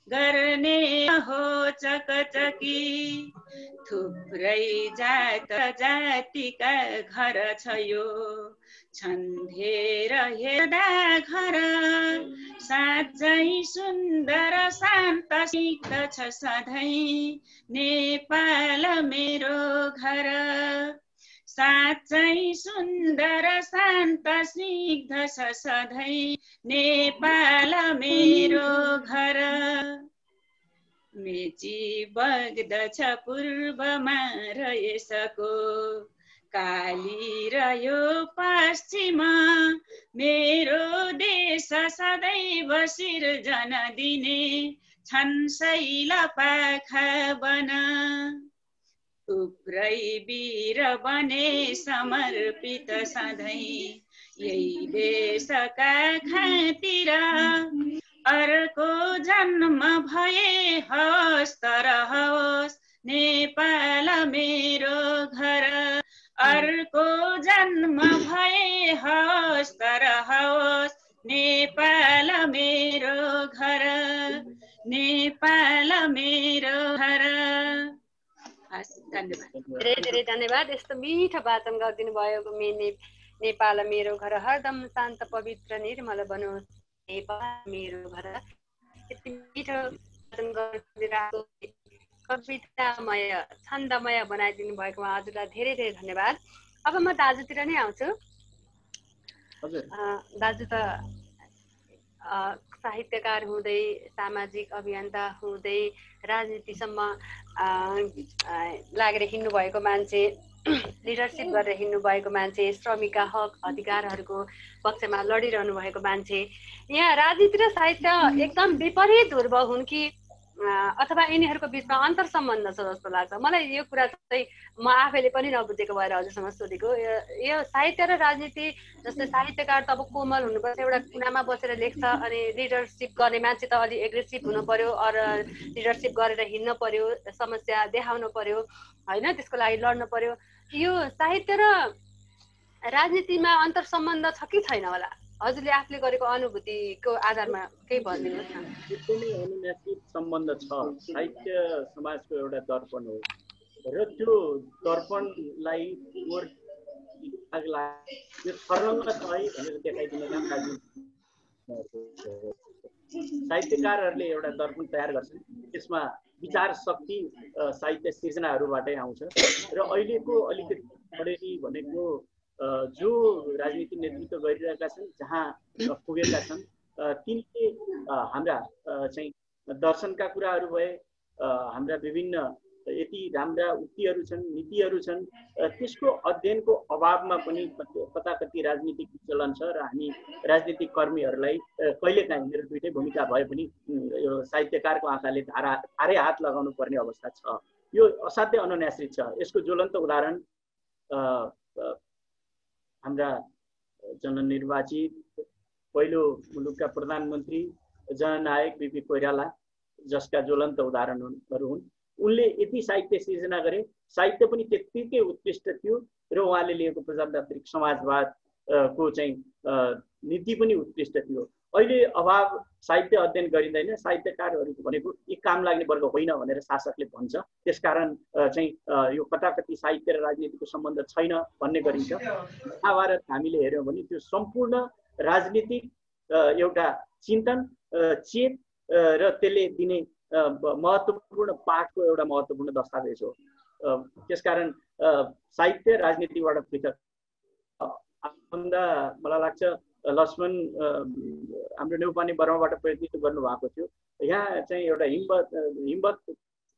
F: गर्ने हो चकचकी। थुप्रै जात जातिका घर छ यो, छन् धेर हेर्दा घर, साँच्चै सुन्दर शान्त सिक्त छ सधैँ, नेपाल मेरो घर। साँच्चै सुन्दर शान्त स्निग्ध छ सधैँ, नेपाल मेरो घर। मेची बग्दछ पूर्वमा र यसको, काली रह्यो पश्चिम, मेरो देश सदैव सिर्जन दिने, छन् शैल पाखा वन। थुप्रै वीर बने समर्पित सधैँ, यही देशका खातिर, अर्को जन्म भए होस् तर होस्, नेपाल मेरो घर। अर्को जन्म भए होस् तर होस्, नेपाल मेरो घर। नेपाल मेरो घर। धन्यवाद।
A: धेरै धेरै धन्यवाद। यस्तो मिठो वाचन गरिदिनु भयो। नेपाल मेरो घर, हरदम शान्त पवित्र निर्मल बनोस्, नेपाल मेरो घर। यति मिठो वाचन गरिदिनु, कवितामय छन्दमय बनाइदिनु भएकोमा हजुरलाई धेरै धेरै धन्यवाद। अब म दाजुतिर नै आउँछु। दाजु त साहित्यकार हुँदै, सामाजिक अभियन्ता हुँदै, राजनीतिसम्म लागेर हिँड्नु भएको मान्छे, लिडरसिप गरेर हिँड्नु भएको मान्छे, श्रमिकका हक अधिकारहरूको पक्षमा लडिरहनु भएको मान्छे। यहाँ राजनीति र साहित्य एकदम विपरीत ध्रुव हुन् कि अथवा यिनीहरूको बिचमा अन्तर सम्बन्ध छ जस्तो लाग्छ मलाई। यो कुरा चाहिँ म आफैले पनि नबुझेको भएर हजुरसँग सोधेको। यो साहित्य र राजनीति, जस्तै साहित्यकार त अब कोमल हुनुपर्छ, एउटा कुनामा बसेर लेख्छ, अनि लिडरसिप गर्ने मान्छे त अलि एग्रेसिभ हुनु पर्यो, अरू लिडरसिप गरेर हिँड्नु पर्यो, समस्या देखाउनु पर्यो होइन, त्यसको लागि लड्नु पर्यो। यो साहित्य र राजनीतिमा अन्तर सम्बन्ध छ कि छैन होला? हजुरले आफूले गरेको अनुभूतिको आधारमा केही भनिदिनुहोस् न।
B: एकदमै अनुनासिक सम्बन्ध छ। साहित्य समाजको एउटा दर्पण हो र त्यो दर्पणलाई यो सर्लङ्ग छ है भनेर देखाइदिने काम साहित्यकारहरूले एउटा दर्पण तयार गर्छन्। त्यसमा विचार शक्ति साहित्य सिर्जनाहरूबाटै आउँछ र अहिलेको अलिकति बढेरी भनेको जो राजनीतिक नेतृत्व गरिरहेका छन्, जहाँ पुगेका छन्, तिनले हाम्रा चाहिँ दर्शनका कुराहरू भए, हाम्रा विभिन्न यति राम्रा उक्तिहरू छन्, नीतिहरू छन्, त्यसको अध्ययनको अभावमा पनि कता कति राजनीतिक चलन छ र हामी राजनीतिक कर्मीहरूलाई कहिलेकाहीँ मेरो दुईटै भूमिका भए पनि यो साहित्यकारको आँखाले धारै हात लगाउनु पर्ने अवस्था छ। यो असाध्यै अनन्याश्रित छ। यसको ज्वलन्त उदाहरण हाम्रा जननिर्वाचित पहिलो मुलुकका प्रधानमन्त्री जननायक बिपी कोइराला जसका ज्वलन्त उदाहरणहरू हुन्। उनले यति साहित्य सिर्जना गरे, साहित्य पनि त्यत्तिकै उत्कृष्ट थियो र उहाँले लिएको प्रजातान्त्रिक समाजवाद को चाहिँ नीति पनि उत्कृष्ट थियो। अहिले अभाव साहित्य अध्ययन गरिँदैन, साहित्यकारहरू भनेको यी काम लाग्ने वर्ग होइन भनेर शासकले भन्छ। त्यसकारण चाहिँ यो कताकति साहित्य र राजनीतिको सम्बन्ध छैन भन्ने गरिन्छ। महाभारत हामीले हेऱ्यौँ भने त्यो सम्पूर्ण राजनीतिक एउटा चिन्तन चेत र त्यसले दिने महत्त्वपूर्ण पाठको एउटा महत्त्वपूर्ण दस्तावेज हो। त्यसकारण साहित्य राजनीतिबाट पृथक। भन्दा मलाई लाग्छ लक्ष्मण हाम्रो नेउपाने बर्माबाट प्रतिनिधित्व गर्नुभएको थियो। यहाँ चाहिँ एउटा हिमवत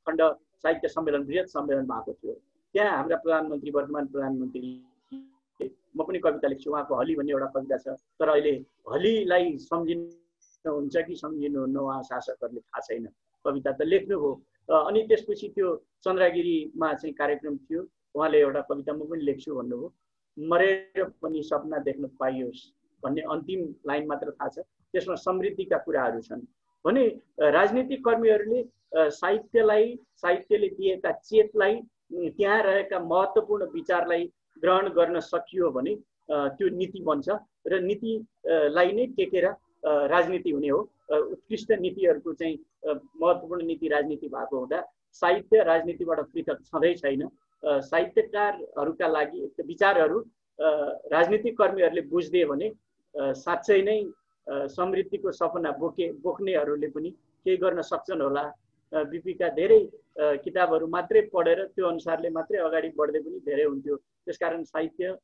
B: खण्ड साहित्य सम्मेलन, बृहत सम्मेलन भएको थियो। त्यहाँ हाम्रा प्रधानमन्त्री, वर्तमान प्रधानमन्त्री, म पनि कविता लेख्छु, उहाँको हली भन्ने एउटा कविता छ, तर अहिले हलीलाई सम्झिनुहुन्छ कि सम्झिनुहुन्न उहाँ शासकहरूले थाहा छैन। कविता त लेख्नुभयो। अनि त्यसपछि त्यो चन्द्रगिरीमा चाहिँ कार्यक्रम थियो, उहाँले एउटा कविता म पनि लेख्छु भन्नुभयो। मरेर पनि सपना देख्न पाइयोस् भन्ने अन्तिम लाइन मात्र थाहा छ। त्यसमा समृद्धिका कुराहरू छन् भने राजनीतिक कर्मीहरूले साहित्यलाई, साहित्यले दिएका चेतलाई, त्यहाँ रहेका महत्त्वपूर्ण विचारलाई ग्रहण गर्न सकियो भने त्यो नीति बन्छ र नीतिलाई नै टेकेर राजनीति हुने हो। उत्कृष्ट नीतिहरूको चाहिँ महत्त्वपूर्ण नीति राजनीति भएको हुँदा साहित्य राजनीतिबाट पृथक छँदै छैन। साहित्यकारहरूका लागि विचारहरू राजनीतिक कर्मीहरूले बुझ्दिए भने साँच्चै नै समृद्धिको सपना बोक्नेहरूले पनि केही गर्न सक्छन् होला। बिपीका धेरै किताबहरू मात्रै पढेर त्यो अनुसारले मात्रै अगाडि बढ्दै पनि धेरै हुन्थ्यो। त्यसकारण साहित्य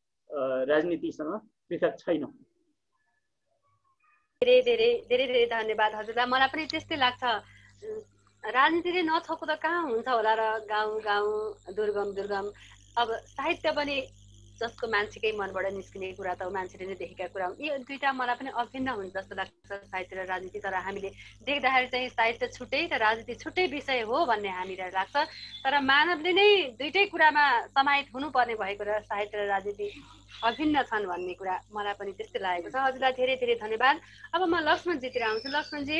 B: राजनीतिसँग पृथक छैन।
A: धेरै धेरै धेरै धेरै धन्यवाद हजुरलाई। मलाई पनि त्यस्तै लाग्छ, राजनीतिले नछोको त कहाँ हुन्छ होला र गाउँ गाउँ दुर्गम दुर्गम। अब साहित्य पनि जसको मान्छेकै मनबाट निस्किने कुरा त मान्छेले नै देखेका कुरा हुन्। यी दुईटा मलाई पनि अभिन्न हुन्छ जस्तो लाग्छ, साहित्य र राजनीति। तर हामीले देख्दाखेरि चाहिँ साहित्य छुट्टै र राजनीति छुट्टै विषय हो भन्ने हामीलाई लाग्छ। तर मानवले नै दुईटै कुरामा समाहित हुनुपर्ने भएको र साहित्य र राजनीति अभिन्न छन् भन्ने कुरा मलाई पनि त्यस्तै लागेको छ। हजुरलाई धेरै धेरै धन्यवाद। अब म लक्ष्मणजीतिर आउँछु। लक्ष्मणजी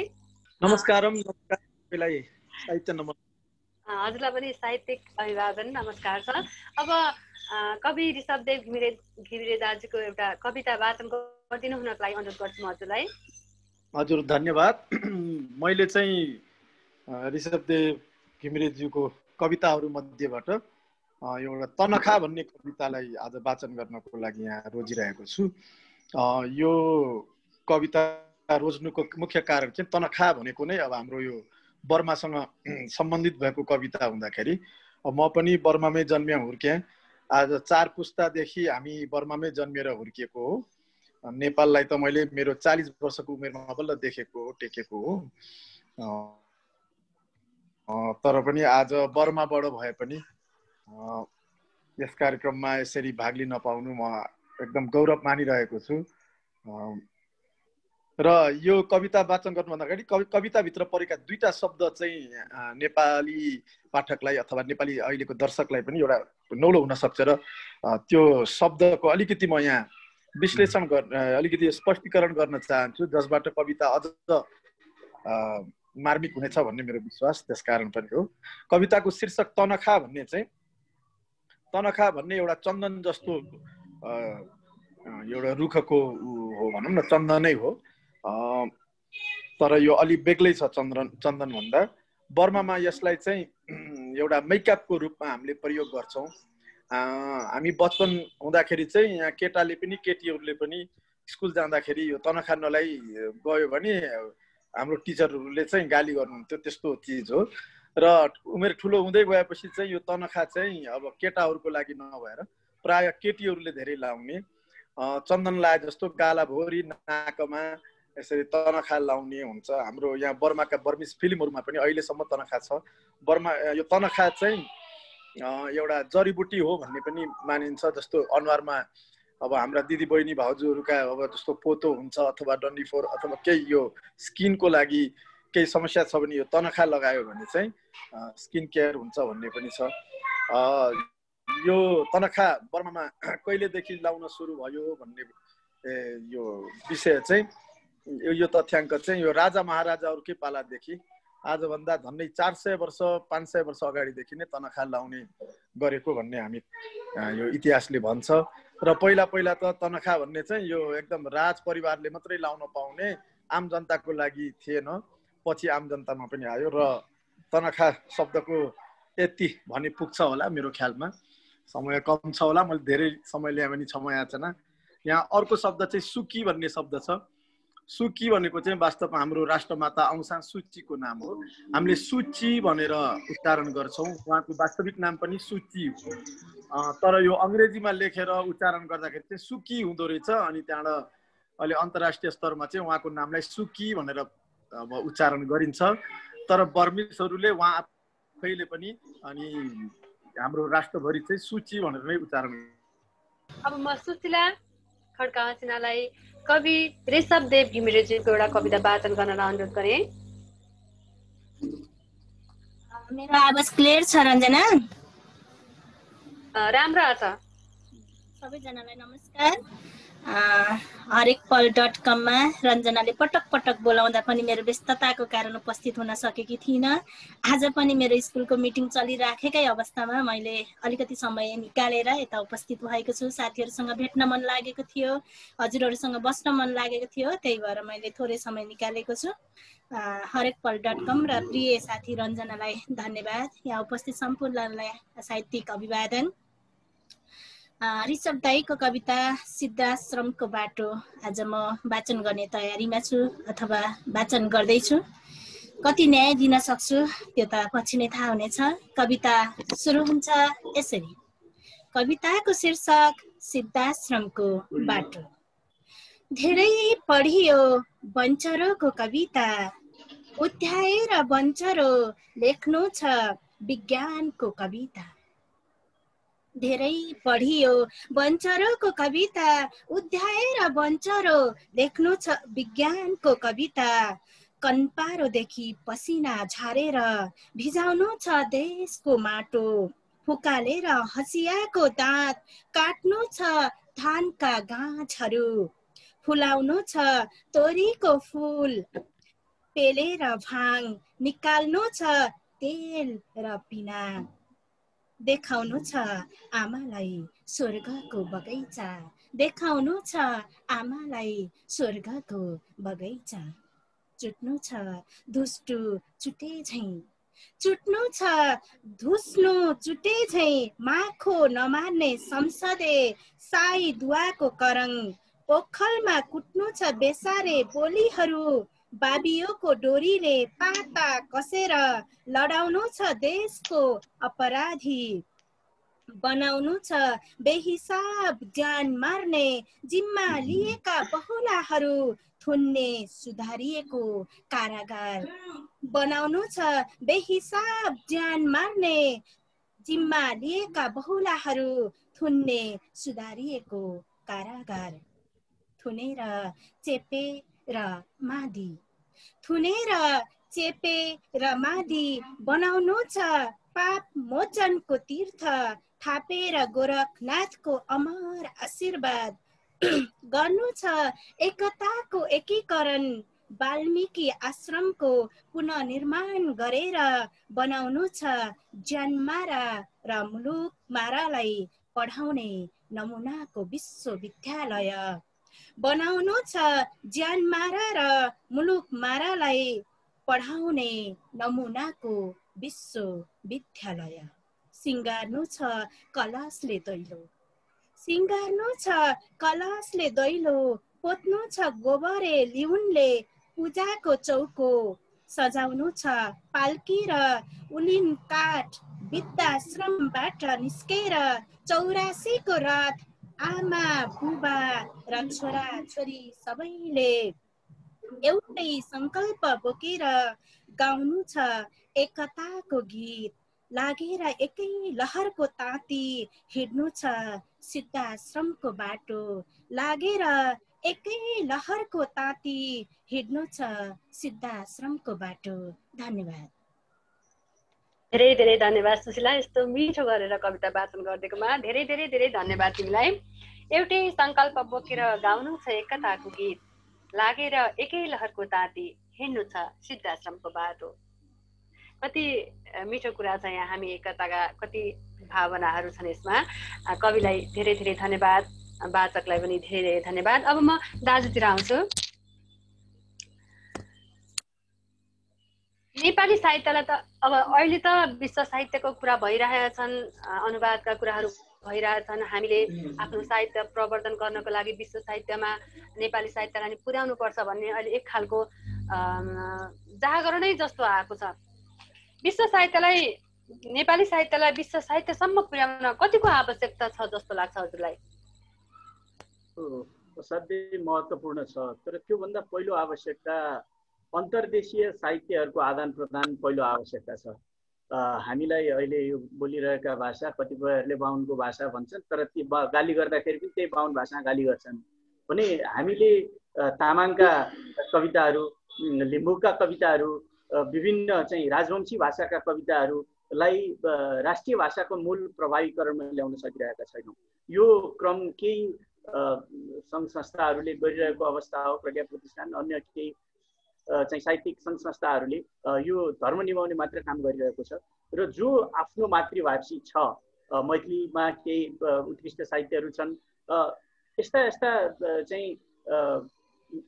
D: नमस्कारम। साहित्य नमस्कार।
A: हजुरलाई पनि साहित्यिक अभिवादन नमस्कार छ। अब कवि ऋषभदेव घिमिरे दाजुको एउटा कविता वाचन गरिदिनु हुनको लागि अनुरोध गर्छु म हजुरलाई।
D: हजुर धन्यवाद। मैले चाहिँ ऋषभदेव घिमिरेज्यूको कविताहरू मध्येबाट एउटा तनखा भन्ने कवितालाई आज वाचन गर्नको लागि यहाँ रोजिरहेको छु। यो कविता रोज्नुको मुख्य कारण चाहिँ तनखा भनेको नै अब हाम्रो यो बर्मासँग सम्बन्धित भएको कविता हुँदाखेरि म पनि बर्मामै जन्मिया हुर्केँ। आज 4 पुस्तादेखि हामी बर्मामै जन्मिएर हुर्किएको हो। नेपाललाई त मैले मेरो 40 वर्षको उमेरमा बल्ल देखेको हो, टेकेको हो। तर पनि आज बर्माबाट भए पनि यस कार्यक्रममा यसरी भाग लिन पाउनु म एकदम गौरव मानिरहेको छु। र यो कविता वाचन गर्नुभन्दा अगाडि कविताभित्र परेका 2टा शब्द चाहिँ नेपाली पाठकलाई अथवा नेपाली अहिलेको दर्शकलाई पनि एउटा नौलो हुन सक्छ र त्यो शब्दको अलिकति म यहाँ विश्लेषण अलिकति स्पष्टीकरण गर्न चाहन्छु, जसबाट कविता अझ मार्मिक हुनेछ भन्ने मेरो विश्वास। त्यसकारण पनि हो। कविताको शीर्षक तनखा भन्ने चाहिँ, तनखा भन्ने एउटा चन्दन जस्तो एउटा रुखको हो भनौँ न, चन्दनै हो। तर यो अलि बेग्लै छ चन्दन भन्दा। बर्मामा यसलाई चाहिँ एउटा मेकअपको रूपमा हामीले प्रयोग गर्छौँ। हामी बचपन हुँदाखेरि चाहिँ यहाँ केटाले पनि केटीहरूले पनि स्कुल जाँदाखेरि यो तनखा नलाई गयो भने हाम्रो टिचरहरूले चाहिँ गाली गर्नुहुन्थ्यो, त्यस्तो चिज हो। र उमेर ठुलो हुँदै गएपछि चाहिँ यो तनखा चाहिँ अब केटाहरूको लागि नभएर प्राय केटीहरूले धेरै लाउने, चन्दन लाए जस्तो गालाभरि नाकमा यसरी तनखा लाउने हुन्छ। हाम्रो यहाँ बर्माका बर्मिस फिल्महरूमा पनि अहिलेसम्म तनखा छ। बर्मा यो तनखा चाहिँ एउटा जडीबुटी हो भन्ने पनि मानिन्छ। जस्तो अनुहारमा अब हाम्रा दिदी बहिनी भाउजूहरूका अब जस्तो पोतो हुन्छ अथवा डन्डीफोर अथवा केही यो स्किनको लागि केही समस्या छ भने यो तनखा लगायो भने चाहिँ स्किन केयर हुन्छ भन्ने पनि छ। यो तनखा बर्मामा कहिलेदेखि लाउन सुरु भयो भन्ने यो विषय चाहिँ यो तथ्याङ्क चाहिँ यो राजा महाराजाहरूकै पालादेखि आजभन्दा झन्डै 400 वर्ष 500 वर्ष अगाडिदेखि नै तनखा लाउने गरेको भन्ने हामी यो इतिहासले भन्छ। र पहिला त तनखा भन्ने चाहिँ यो एकदम राज परिवारले मात्रै लाउन पाउने आम जनताको लागि थिएन। पछि आम जनतामा पनि आयो र तनखा शब्दको यति भने पुग्छ होला मेरो ख्यालमा। समय कम छ होला, मैले धेरै समय ल्याएँ भने क्षमा याचना। यहाँ अर्को शब्द चाहिँ सुकी भन्ने शब्द छ। सुकी भनेको चाहिँ वास्तवमा हाम्रो राष्ट्रमाता आउङ सान सुचीको नाम हो। हामीले सुची भनेर उच्चारण गर्छौँ, उहाँको वास्तविक नाम पनि सुची हो। तर यो अङ्ग्रेजीमा लेखेर उच्चारण गर्दाखेरि चाहिँ सुकी हुँदो रहेछ। अनि त्यहाँबाट अहिले अन्तर्राष्ट्रिय स्तरमा चाहिँ उहाँको नामलाई सुकी भनेर अब उच्चारण गरिन्छ। तर बर्मिसहरूले उहाँ आफैले पनि अनि हाम्रो राष्ट्रभरि चाहिँ सूची भनेर नै उच्चारण।
A: अब म सुशीला खड्का हसिनालाई कवि ऋषभदेव घिमिरेज्यूको एउटा कविता वाचन गर्न अनुरोध गरेँ।
G: मेरो आवाज क्लियर छ रञ्जना?
A: राम्रो आछ।
G: सबैजनालाई नमस्कार। हरेकपल.com मा रञ्जनाले पटक पटक बोलाउँदा पनि मेरो व्यस्तताको कारण उपस्थित हुन सकेकी थिइनँ। आज पनि मेरो स्कुलको मिटिङ चलिराखेकै अवस्थामा मैले अलिकति समय निकालेर यता उपस्थित भएको छु। साथीहरूसँग भेट्न मन लागेको थियो, हजुरहरूसँग बस्न मन लागेको थियो, त्यही भएर मैले थोरै समय निकालेको छु। हरेकपल.com र प्रिय साथी रञ्जनालाई धन्यवाद। यहाँ उपस्थित सम्पूर्णलाई साहित्यिक अभिवादन। ऋषभ दाईको कविता सिद्धाश्रमको बाटो आज म वाचन गर्ने तयारीमा छु अथवा वाचन गर्दैछु। कति न्याय दिन सक्छु त्यो त पछि नै थाहा हुनेछ। कविता सुरु हुन्छ यसरी। कविताको शीर्षक सिद्धाश्रमको बाटो। धेरै पढियो बन्चरोको कविता, उध्याएर बन्चरो लेख्नु छ विज्ञानको कविता। धेरै पढियो बन्चरोको कविता, उध्याएर बन्चरो लेख्नु छ विज्ञानको कविता। कन्पारोदेखि पसिना झारेर भिजाउनु छ देशको माटो। फुकालेर हँसियाको दाँत काट्नु छ धानका गाँछहरू। फुलाउनु छ तोरीको फुल, पेलेर भाङ निकाल्नु छ तेल र पिना। देखाउनु छ आमालाई स्वर्गको बगैँचा, देखाउनु छ आमालाई स्वर्गको बगैँचा। चुट्नु छ धुस्टु चुटे झैँ, चुट्नु छ धुस्नु चुटे झैँ। माखो नमार्ने संसदे साई दुवाको करङ। ओखलमा कुट्नु छ बेसारे बोलीहरू। बाबियोको डोरीले पाता कसेर लडाउनु छ देशको अपराधी। बनाउनु छ बेहिसाब ज्यान मार्ने जिम्मा लिएका बहुलाहरू। थुन्ने सुधारिएको कारागार। बनाउनु छ बेहिसाब ज्यान मार्ने जिम्मा लिएका बहुलाहरू। थुन्ने सुधारिएको कारागार। थुनेर चेपेर मादी, थुनेर चेपेर मादी। बनाउनु छ पाप मोचनको तीर्थ। थापेर गोरखनाथको अमर आशीर्वाद। गर्नु छ एकताको एकीकरण। वाल्मीकि आश्रमको पुनर्निर्माण गरेर बनाउनु छ ज्यानमारा र मुलुकमारालाई पढाउने नमुनाको विश्वविद्यालय। बनाउनु छ ज्यानमारा र मुलुकमारालाई पढाउने नमुनाको विश्वविद्यालय। सिङ्गार्नु छ कलशले दैलो, सिङ्गार्नु छ कलशले दैलो। पोत्नु छ गोबरे लिउनले पूजाको चौको। सजाउनु छ पाल्की र उलिन काठ। वृद्धाश्रमबाट निस्केर 84को रथ। आमा बुबा र छोरा छोरी सबैले एउटै संकल्प बोकेर गाउनु छ एकताको गीत। लागेर एकै लहरको ताती हिँड्नु छ सिद्धाश्रमको बाटो। लागेर एकै लहरको ताती हिँड्नु छ सिद्धाश्रमको बाटो। धन्यवाद।
A: धेरै धेरै धन्यवाद सुशीला, यस्तो मिठो गरेर कविता वाचन गरिदिएकोमा धेरै धेरै धेरै धन्यवाद तिमीलाई। एउटै सङ्कल्प बोकेर गाउनु छ एकताको गीत, लागेर एकै लहरको ताती हिँड्नु छ सिद्धाश्रमको बाटो। कति मिठो कुरा छ यहाँ, हामी एकताका कति भावनाहरू छन् यसमा। कविलाई धेरै धेरै धन्यवाद, वाचकलाई पनि धेरै धेरै धन्यवाद। अब म दाजुतिर आउँछु। नेपाली साहित्यलाई त अब अहिले त विश्व साहित्यको कुरा भइरहेछन्, अनुवादका कुराहरू भइरहेछन्। हामीले आफ्नो साहित्य प्रवर्धन गर्नको लागि विश्व साहित्यमा नेपाली साहित्यलाई पुर्याउनु पर्छ भन्ने अहिले एक खालको जागरणै जस्तो आएको छ। विश्व साहित्यलाई, नेपाली साहित्यलाई विश्व साहित्यसम्म पुर्याउन कतिको आवश्यकता छ जस्तो लाग्छ हजुरलाई?
B: असाध्यै महत्त्वपूर्ण छ, तर त्योभन्दा पहिलो आवश्यकता अन्तर्देशीय साहित्यहरूको आदान प्रदान पहिलो आवश्यकता छ। हामीलाई अहिले यो बोलिरहेका भाषा कतिपयहरूले बाहुनको भाषा भन्छन्, तर ती गाली गर्दाखेरि पनि त्यही बाहुन भाषा गाली गर्छन् भने हामीले तामाङका कविताहरू, लिम्बूका कविताहरू, विभिन्न चाहिँ राजवंशी भाषाका कविताहरूलाई राष्ट्रिय भाषाको मूल प्रभावीकरणमा ल्याउन सकिरहेका छैनौँ। यो क्रम केही सङ्घ संस्थाहरूले गरिरहेको अवस्था हो। प्रज्ञा प्रतिष्ठान, अन्य केही चाहिँ साहित्यिक सङ्घ संस्थाहरूले यो धर्म निभाउने मात्र काम गरिरहेको छ। र जो आफ्नो मातृभाषी छ, मैथिलीमा केही उत्कृष्ट साहित्यहरू छन्, यस्ता यस्ता चाहिँ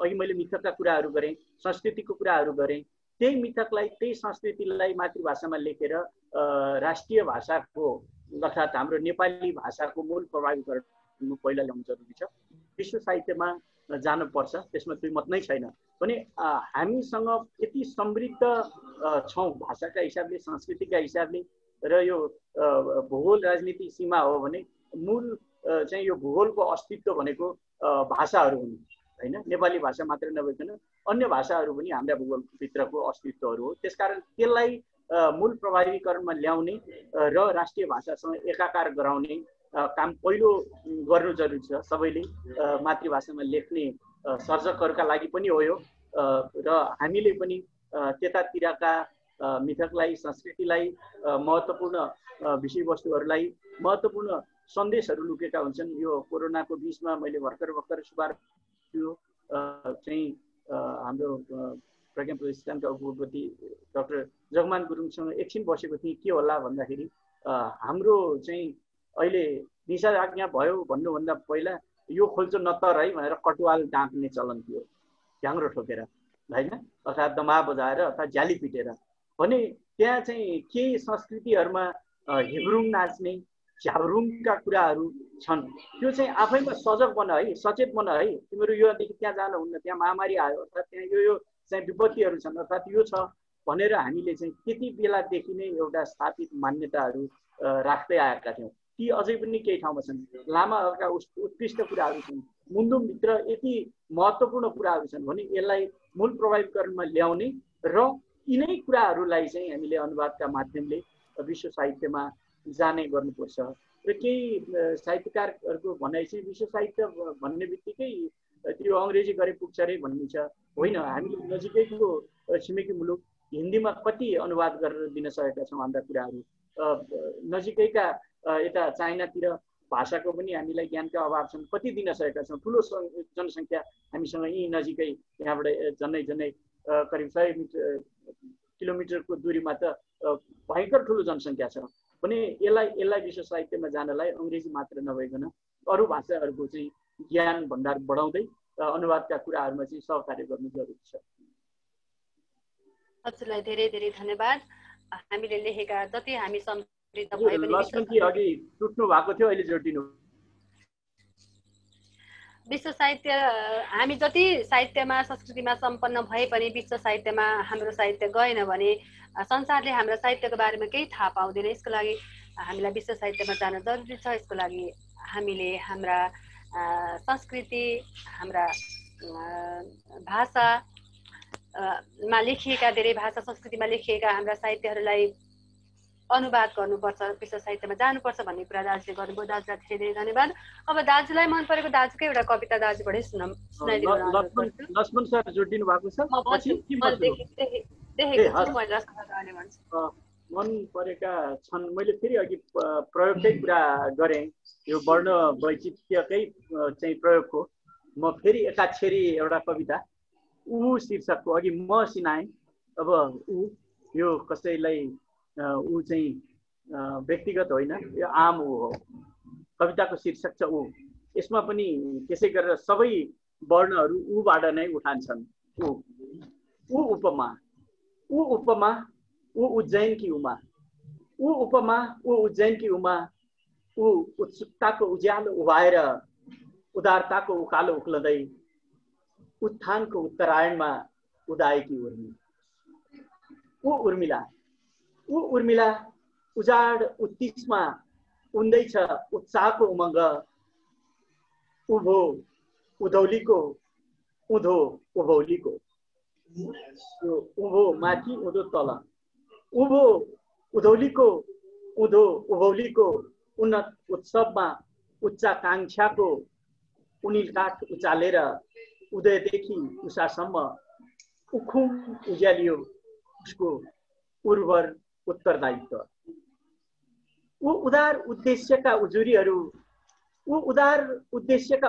B: अघि मैले मिथकका कुराहरू गरेँ, संस्कृतिको कुराहरू गरेँ, त्यही मिथकलाई, त्यही संस्कृतिलाई मातृभाषामा लेखेर राष्ट्रिय भाषाको अर्थात् हाम्रो नेपाली भाषाको मूल प्रभावीकरण पहिला ल्याउनु जरुरी छ। विश्व साहित्यमा जानुपर्छ, त्यसमा दुई मत नै छैन। भने हामीसँग यति समृद्ध छौँ भाषाका हिसाबले, संस्कृतिका हिसाबले, र यो भूगोल राजनीति सीमा हो भने मूल चाहिँ यो भूगोलको अस्तित्व भनेको भाषाहरू हुन् होइन। नेपाली भाषा मात्र नभइकन अन्य भाषाहरू पनि हाम्रा भूगोलभित्रको अस्तित्वहरू हो। त्यसकारण त्यसलाई मूल प्रभावीकरणमा ल्याउने र राष्ट्रिय भाषासँग एकाकार गराउने काम पहिलो गर्नु जरुरी छ। सबैले मातृभाषामा लेख्ने सर्जकहरूका लागि पनि हो यो, र हामीले पनि त्यतातिरका मिथकलाई, संस्कृतिलाई, महत्त्वपूर्ण विषयवस्तुहरूलाई, महत्त्वपूर्ण सन्देशहरू लुकेका हुन्छन्। यो कोरोनाको बिचमा मैले भर्खर शुभारम्भ थियो चाहिँ हाम्रो प्रज्ञा प्रतिष्ठानका उपपति डाक्टर जगमान गुरुङसँग एकछिन बसेको थिएँ। के होला भन्दाखेरि हाम्रो चाहिँ अहिले निषेधाज्ञा भयो भन्नुभन्दा पहिला यो खोल्चो नतर है भनेर कटुवाल डाँक्ने चलन थियो, ढ्याङ्ग्रो ठोकेर होइन, अर्थात् दमा बजाएर अर्थात् झ्याली पिटेर। भने त्यहाँ चाहिँ केही संस्कृतिहरूमा हिब्रुङ नाच्ने, झ्याब्रुङका कुराहरू छन्। त्यो चाहिँ आफैमा सजग बन है, सचेत बन है, तिमीहरू योदेखि त्यहाँ जानुहुन्न, त्यहाँ महामारी आयो, अर्थात् त्यहाँ यो चाहिँ विपत्तिहरू छन्, अर्थात् यो छ भनेर हामीले चाहिँ त्यति बेलादेखि नै एउटा स्थापित मान्यताहरू राख्दै आएका थियौँ। ती अझै पनि केही ठाउँमा छन्। लामाहरूका उत्कृष्ट कुराहरू छन्, मुन्दुमभित्र यति महत्त्वपूर्ण कुराहरू छन् भने यसलाई मूल प्रभावीकरणमा ल्याउने र यिनै कुराहरूलाई चाहिँ हामीले अनुवादका माध्यमले विश्व साहित्यमा जाने गर्नुपर्छ। र केही साहित्यकारहरूको भनाइ चाहिँ विश्व साहित्य भन्ने बित्तिकै त्यो अङ्ग्रेजी गरे पुग्छ अरे भन्ने छ। होइन, हामीले नजिकैको छिमेकी मुलुक हिन्दीमा कति अनुवाद गरेर दिन सकेका छौँ हाम्रा कुराहरू। नजिकैका यता चाइनातिर भाषाको पनि हामीलाई ज्ञानका अभाव छन्, कति दिन सकेका छौँ। ठुलो जनसङ्ख्या हामीसँग यहीँ नजिकै, यहाँबाट जन्नै करिब 100 किलोमिटरको दूरीमा त भयङ्कर ठुलो जनसङ्ख्या छ। भने यसलाई विश्व साहित्यमा जानलाई अङ्ग्रेजी मात्र नभइकन अरू भाषाहरूको चाहिँ ज्ञान भण्डार बढाउँदै अनुवादका कुराहरूमा चाहिँ सहकार्य गर्नु जरुरी छ।
A: हजुरलाई धेरै धेरै धन्यवाद। हामीले लेखेका जति हामी समृद्ध भए पनि
B: अघि टुट्नु भएको थियो, अहिले जोडिनु।
A: विश्व साहित्य, हामी जति साहित्यमा संस्कृतिमा सम्पन्न भए पनि विश्व साहित्यमा हाम्रो साहित्य गएन भने संसारले हाम्रो साहित्यको बारेमा केही थाहा पाउँदैन। यसको लागि हामीलाई विश्व साहित्यमा जान जरुरी छ। यसको लागि हामीले हाम्रा संस्कृति, हाम्रा भाषामा लेखिएका, धेरै भाषा संस्कृतिमा लेखिएका हाम्रा साहित्यहरूलाई अनुवाद गर्नुपर्छ, विश्व साहित्यमा जानुपर्छ भन्ने कुरा दाजुले गर्नुभयो। दाजुलाई धेरै धेरै धन्यवाद। अब दाजुलाई मन परेको दाजुकै एउटा कविता दाजुबाटै सुनाइदिनु।
B: लक्ष्मण सर जोडिदिनु भएको छ। मन परेका छन्। मैले फेरि अघि प्रयोगकै कुरा गरेँ, यो वर्ण वैचित्र्यकै चाहिँ प्रयोगको। म फेरि एकाक्षरी एउटा कविता ऊ शीर्षकको अघि म सिनाएँ। अब ऊ यो कसैलाई ऊ चाहिँ व्यक्तिगत होइन, यो आम ऊ हो। कविताको शीर्षक छ ऊ। यसमा पनि त्यसै गरेर सबै वर्णहरू ऊबाट नै उठान्छन्। ऊ ऊ उपमा, ऊ उपमा, ऊ उज्जैनकी उमा, ऊ उपमा, ऊ उज्जैनकी उमा, ऊ उत्सुकताको उज्यालो उभाएर उदारताको उकालो उक्लदै उत्थानको उत्तरायणमा उदाएकी उर्मी। ऊ उर्मिला, ऊ उर्मिला, उजाड उत्तिसमा उन्दैछ उत्साहको उमङ्ग। उभो उधौलीको, उधो उभौलीको, उभो माथि उधो तल, उभो उधौलीको, उधो उभौलीको उन्नत उत्सवमा उच्चाकांक्षाको उनिल काठ उचालेर उदयदेखि उषासम्म उखुम उज्यालियो उसको उर्वर उत्तरदायित्व। ऊ उदार उद्देश्यका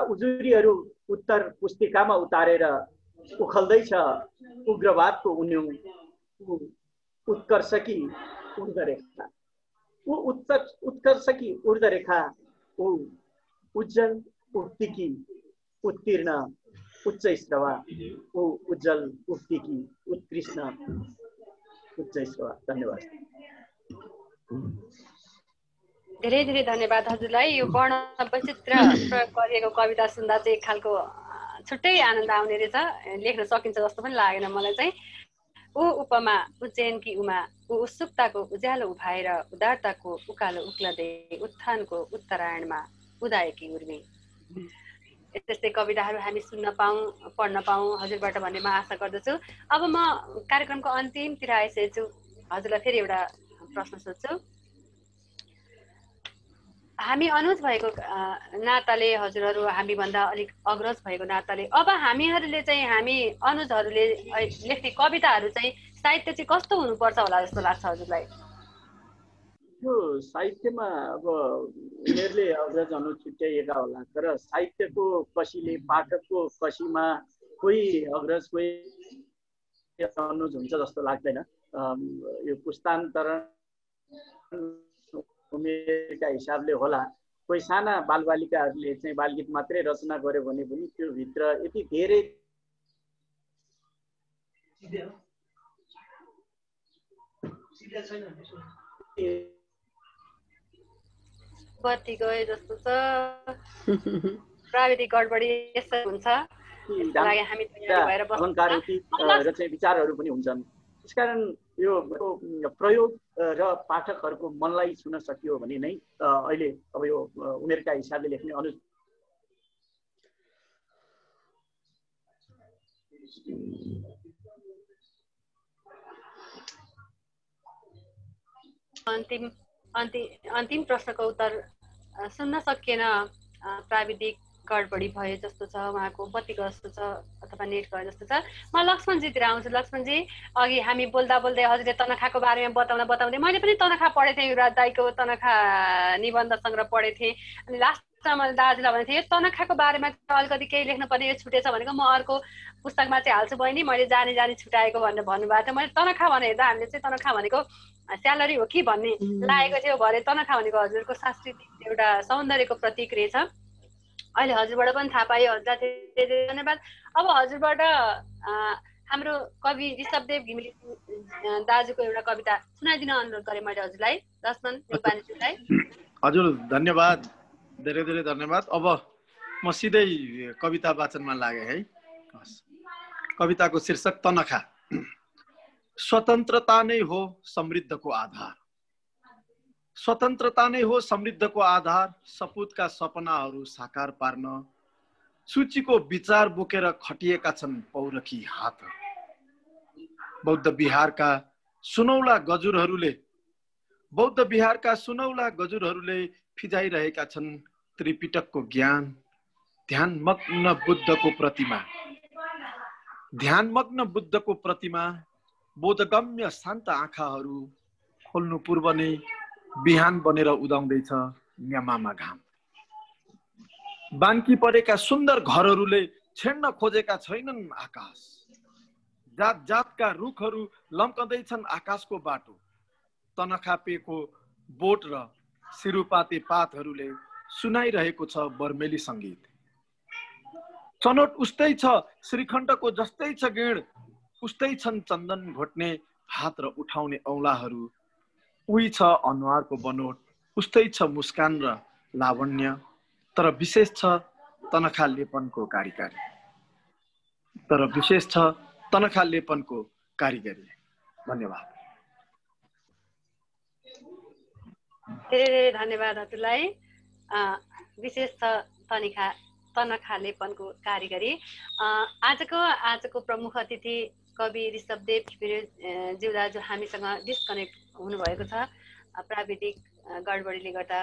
B: उजुरीहरू उत्तर पुस्तिकामा उतारेर उखल्दैछ उग्रवादको उन्यु। उत्कर्षकी ऊर्ध्वरेखा, ऊ उत्कर्षकी ऊर्ध्वरेखा, ऊ उज्जवल उक्तिकी उत्तीर्ण उच्च स्रवा, ऊ उज्जवल उक्तिकी उत्कृष्ण उच्च स्रवा। धन्यवाद।
A: धेरै धेरै धन्यवाद हजुरलाई। यो वर्ण वैचित्र प्रयोग गरिएको कविता सुन्दा चाहिँ एक खालको छुट्टै आनन्द आउने रहेछ। लेख्न सकिन्छ जस्तो पनि लागेन मलाई चाहिँ। ऊ उपमा उज्जैनकी उमा, ऊ उत्सुकताको उज्यालो उभाएर उदारताको उकालो उक्लदै उत्थानको उत्तरायणमा उदाएकी उर्मी। यस्तै कविताहरू हामी सुन्न पाऊँ, पढ्न पाऊँ हजुरबाट भन्ने म आशा गर्दछु। अब म कार्यक्रमको अन्तिमतिर आइसकेको छु। हजुरलाई फेरि एउटा प्रश्न सोध्छु। हामी अनुज भएको नाताले, हजुरहरू हामीभन्दा अलिक अग्रज भएको नाताले, अब हामीहरूले चाहिँ हामी अनुजहरूले लेख्ने कविताहरू चाहिँ साहित्य चाहिँ कस्तो हुनुपर्छ होला जस्तो लाग्छ हजुरलाई?
B: यो साहित्यमा अब उनीहरूले अग्रज अनुज छुट्याइएका होला, तर साहित्यको कसीले, पाठकको कसीमा कोही अग्रज कोही अनुज हुन्छ जस्तो लाग्दैन। यो पुस्तान्तरण उमेरका हिसाबले होला। कोही साना बालबालिकाहरूले चाहिँ बालगीत मात्रै रचना गर्यो भने पनि त्यो भित्र यति धेरै
A: बत्ती गए जस्तो छ, प्राविधिक गडबडी यस्तो हुन्छ।
B: र चाहिँ विचारहरू पनि हुन्छन्। त्यसकारण यो प्रयोग र पाठकहरूको मनलाई छुन सकियो भने नै अहिले अब यो उमेरका हिसाबले लेख्ने अनुज
A: अन्तिम प्रश्नको उत्तर सुन्न सकिएन। प्राविधिक गडबडी भए जस्तो छ, उहाँको बत्ती गए जस्तो छ अथवा नेट गए जस्तो छ। म लक्ष्मणजीतिर आउँछु। लक्ष्मणजी, अघि हामी बोल्दा बोल्दै हजुरले तनखाको बारेमा बताउँदै मैले पनि तनखा पढेको थिएँ, युवराज दाईको तनखा निबन्ध सङ्ग्रह पढेको थिएँ। अनि लास्टमा मैले दाजुलाई भनेको थिएँ यो तनखाको बारेमा अलिकति केही लेख्नुपर्ने, यो छुटेछ भनेको म अर्को पुस्तकमा चाहिँ हाल्छु बहिनी, मैले जानी छुटाएको भनेर भन्नुभएको थियो। मैले तनखा भने हेर्दा हामीले चाहिँ तनखा भनेको स्यालेरी हो कि भन्ने लागेको थियो, भरे तनखा भनेको हजुरको सांस्कृतिक एउटा सौन्दर्यको प्रतीक रहेछ। अहिले हजुरबाट पनि थाहा पायो, हजुरलाई धेरै धेरै धन्यवाद। अब हजुरबाट हाम्रो कवि ऋषभदेव घिमिरे दाजुको एउटा कविता सुनाइदिन अनुरोध गरेँ मैले हजुरलाई। लक्ष्मण नेपालीज्यूलाई
D: हजुर धन्यवाद, धेरै धेरै धन्यवाद। अब म सिधै कविता वाचनमा लागेँ है। कविताको शीर्षक तनखा। स्वतन्त्रता नै हो समृद्धको आधार, स्वतन्त्रता नै हो समृद्धको आधार, सपुतका सपनाहरू साकार पार्न सूचीको विचार बोकेर खटिएका छन् पौरखी हातहरू। बौद्ध बिहारका सुनौला गजुरहरूले बौद्ध विहारका सुनौला गजुरहरूले फिजाइरहेका छन् त्रिपिटकको ज्ञान। ध्यानमग्न बुद्धको प्रतिमा बोधगम्य शान्त आँखाहरू खोल्नु पूर्व नै बिहान बनेर उदाउँदैछ न्यामामा घाम। बान्की परेका सुन्दर घरहरूले छेड्न खोजेका छैनन् आकाश। जात जातका रुखहरू लम्कँदैछन् आकाशको बाटो। तनखापेको बोट र सिरुपाते पातहरूले सुनाइरहेको छ बर्मेली सङ्गीत। चनोट उस्तै छ श्रीखण्डको जस्तै छ गेड, उस्तै छन् चन्दन घोट्ने हात र उठाउने औँलाहरू। उही छ अनुहारको बनोट, उस्तै छ मुस्कान र लावण्य, तर विशेष छ तनखा लेपनको कारिगरी। धन्यवाद।
A: धेरै धन्यवाद हजुरलाई। विशेष छ तनखा लेपनको कारिगरी। आजको प्रमुख अतिथि कवि ऋषभदेव ज्यू दाजु हामीसँग डिस्कनेक्ट हुनुभएको छ। प्राविधिक गडबडीले गर्दा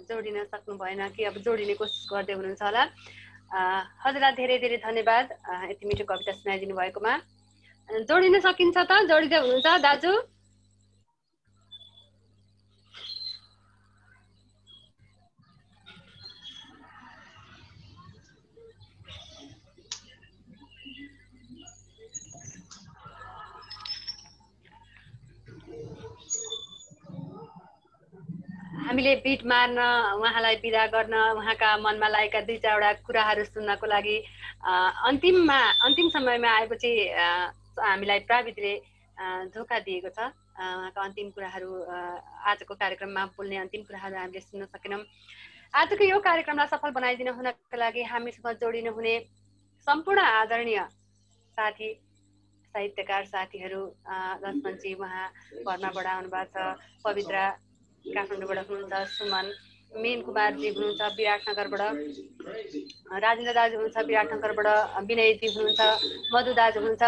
A: जोडिन सक्नु भएन कि अब जोडिने कोसिस गर्दै हुनुहुन्छ होला। हजुरलाई धेरै धेरै धन्यवाद यति मिठो कविता सुनाइदिनु भएकोमा। जोडिन सकिन्छ त? जोडिँदै हुनुहुन्छ दाजु? हामीले बिट मार्न, उहाँलाई बिदा गर्न, उहाँका मनमा लागेका दुई चारवटा कुराहरू सुन्नको लागि अन्तिम समयमा आएपछि हामीलाई प्राविधिकले धोका दिएको छ। उहाँका अन्तिम कुराहरू आजको कार्यक्रममा बोल्ने अन्तिम कुराहरू हामीले सुन्न सकेनौँ। आजको यो कार्यक्रमलाई सफल बनाइदिन हुनको लागि हामीसँग जोडिनु हुने सम्पूर्ण आदरणीय साथी साहित्यकार साथीहरू, लक्ष्मणजी उहाँ घरमाबाट आउनुभएको छ, पवित्रा काठमाडौँबाट हुनुहुन्छ, सुमन, मेन कुमारजी हुनुहुन्छ विराटनगरबाट, राजेन्द्र दाजु हुनुहुन्छ विराटनगरबाट, विनयजी हुनुहुन्छ, मधु दाजु हुनुहुन्छ,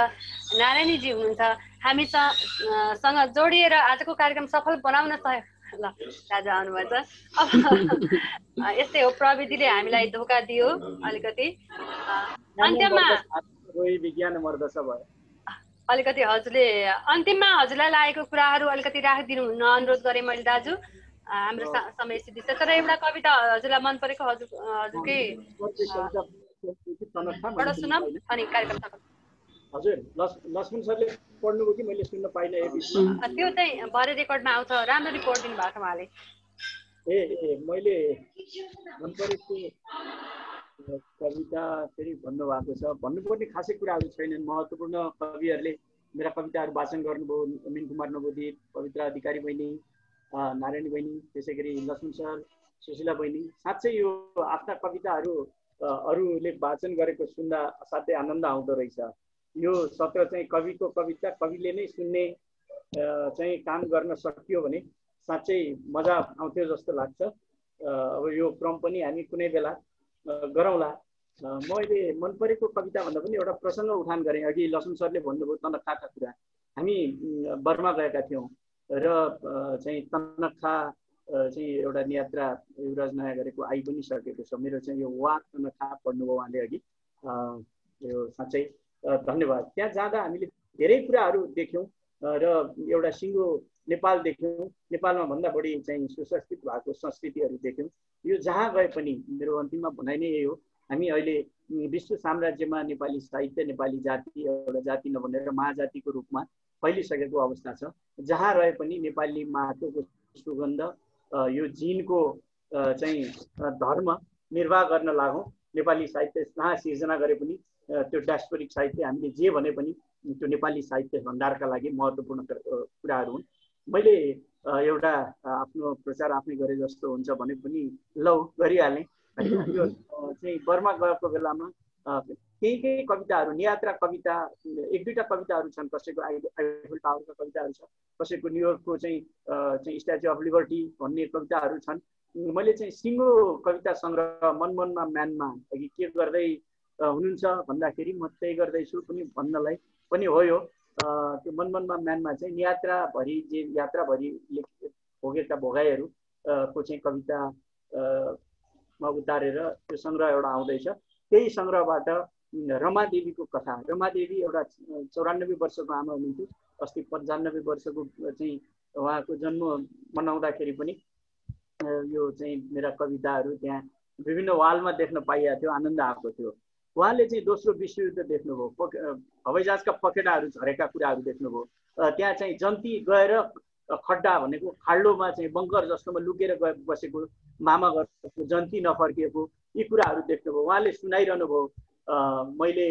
A: नारायणीजी हुनुहुन्छ। हामीसँग जोडिएर आजको कार्यक्रम सफल बनाउन ल दाजु आउनुभएछ। अब यस्तै हो, प्रविधिले हामीलाई धोका दियो अलिकति। अन्त्यमा अलिकति हजुरले अन्तिममा हजुरलाई लागेको कुराहरू अलिकति राखिदिनु हुन अनुरोध गरेँ मैले दाजु। हाम्रो समय सिद्धिछ, तर एउटा कविता हजुरलाई मन परेको हजुरकै सुनाम अनि कार्यक्रम सफल।
B: हजुर लक्ष्मण सरले पढ्नुभयो कि मैले सुन्न पाइनँ?
A: त्यो चाहिँ भरे रेकर्डमा आउँछ, राम्रो रिपोर्ट दिनुभएको छ उहाँले।
B: मैले मन परेको कविता फेरि भन्नुभएको छ। भन्नुपर्ने खासै कुराहरू छैनन्। महत्त्वपूर्ण कविहरूले मेरा कविताहरू वाचन गर्नुभयो। मिन कुमार नवोदित, पवित्रा अधिकारी बहिनी, नारायणी बहिनी, त्यसै गरी लक्ष्मण सर, सुशीला बहिनी। साँच्चै यो आफ्ना कविताहरू अरूले वाचन गरेको सुन्दा असाध्यै आनन्द आउँदो रहेछ। यो सत्र चाहिँ कविको कविता कविले नै सुन्ने चाहिँ काम गर्न सकियो भने साँच्चै मजा आउँथ्यो जस्तो लाग्छ। अब यो क्रम पनि हामी कुनै बेला गरौँला। मैले मन परेको कविता भन्दा पनि एउटा प्रसङ्ग उठान गरेँ। अघि लक्ष्मण सरले भन्नुभयो तनखाका कुरा। हामी बर्मा गएका थियौँ र चाहिँ तनखा चाहिँ एउटा नियात्रा युवराज नयाँ गरेको आइ पनि सकेको छ। मेरो चाहिँ यो वा तनखा पढ्नुभयो उहाँले अघि, यो साँच्चै धन्यवाद। त्यहाँ जाँदा हामीले धेरै कुराहरू देख्यौँ र एउटा सिङ्गो नेपाल देख्यौँ। नेपालमा भन्दा बढी चाहिँ सुसंस्कृत भएको संस्कृतिहरू देख्यौँ। यो जहाँ गए पनि मेरो अन्तिममा भनाइ नै यही हो, हामी अहिले विश्व साम्राज्यमा नेपाली साहित्य, नेपाली जाति एउटा जाति नबनेर महाजातिको रूपमा फैलिसकेको अवस्था छ। जहाँ रहे पनि नेपाली माटोको सुगन्ध, यो जिनको चाहिँ धर्म निर्वाह गर्न लागौँ। नेपाली साहित्य जहाँ सिर्जना गरे पनि त्यो डायस्पोरिक साहित्य हामीले जे भने पनि त्यो नेपाली साहित्य भण्डारका लागि महत्त्वपूर्ण कुराहरू हुन्। मैले एउटा आफ्नो प्रचार आफै गरे जस्तो हुन्छ भने पनि लौ गरिहालेँ। यो चाहिँ बर्मा गएको बेलामा केही कविताहरू, नियात्रा कविता, एक दुईवटा कविताहरू छन्। कसैको आइफल टावरका कविताहरू छ, कसैको न्युयोर्कको चाहिँ स्ट्याच्यु अफ लिबर्टी भन्ने कविताहरू छन्। मैले चाहिँ सिङ्गो कविता सङ्ग्रह मनमनमा म्यानमा अघि के गर्दै हुनुहुन्छ भन्दाखेरि म त्यही गर्दैछु पनि भन्नलाई पनि हो। यो त्यो मनमनमा म्यानमा चाहिँ यात्राभरि भोगेका भोगाइहरू को चाहिँ कवितामा उतारेर त्यो सङ्ग्रह एउटा आउँदैछ। त्यही सङ्ग्रहबाट रमादेवीको कथा, रमादेवी एउटा 94 वर्षको आमा हुनुहुन्थ्यो। अस्ति 95 वर्षको चाहिँ उहाँको जन्म मनाउँदाखेरि पनि यो चाहिँ मेरा कविताहरू त्यहाँ विभिन्न वालमा देख्न पाइएको थियो, आनन्द आएको थियो। उहाँले चाहिँ दोस्रो विश्वयुद्ध देख्नुभयो, हवाईजहाजका पखेटाहरू झरेका कुराहरू देख्नुभयो। त्यहाँ चाहिँ जन्ती गएर खड्डा भनेको खाल्डोमा चाहिँ बङ्कर जस्तोमा लुकेर बसेको मामा घरको जन्ती नफर्किएको, यी कुराहरू देख्नुभयो। उहाँले सुनाइरहनु भयो। मैले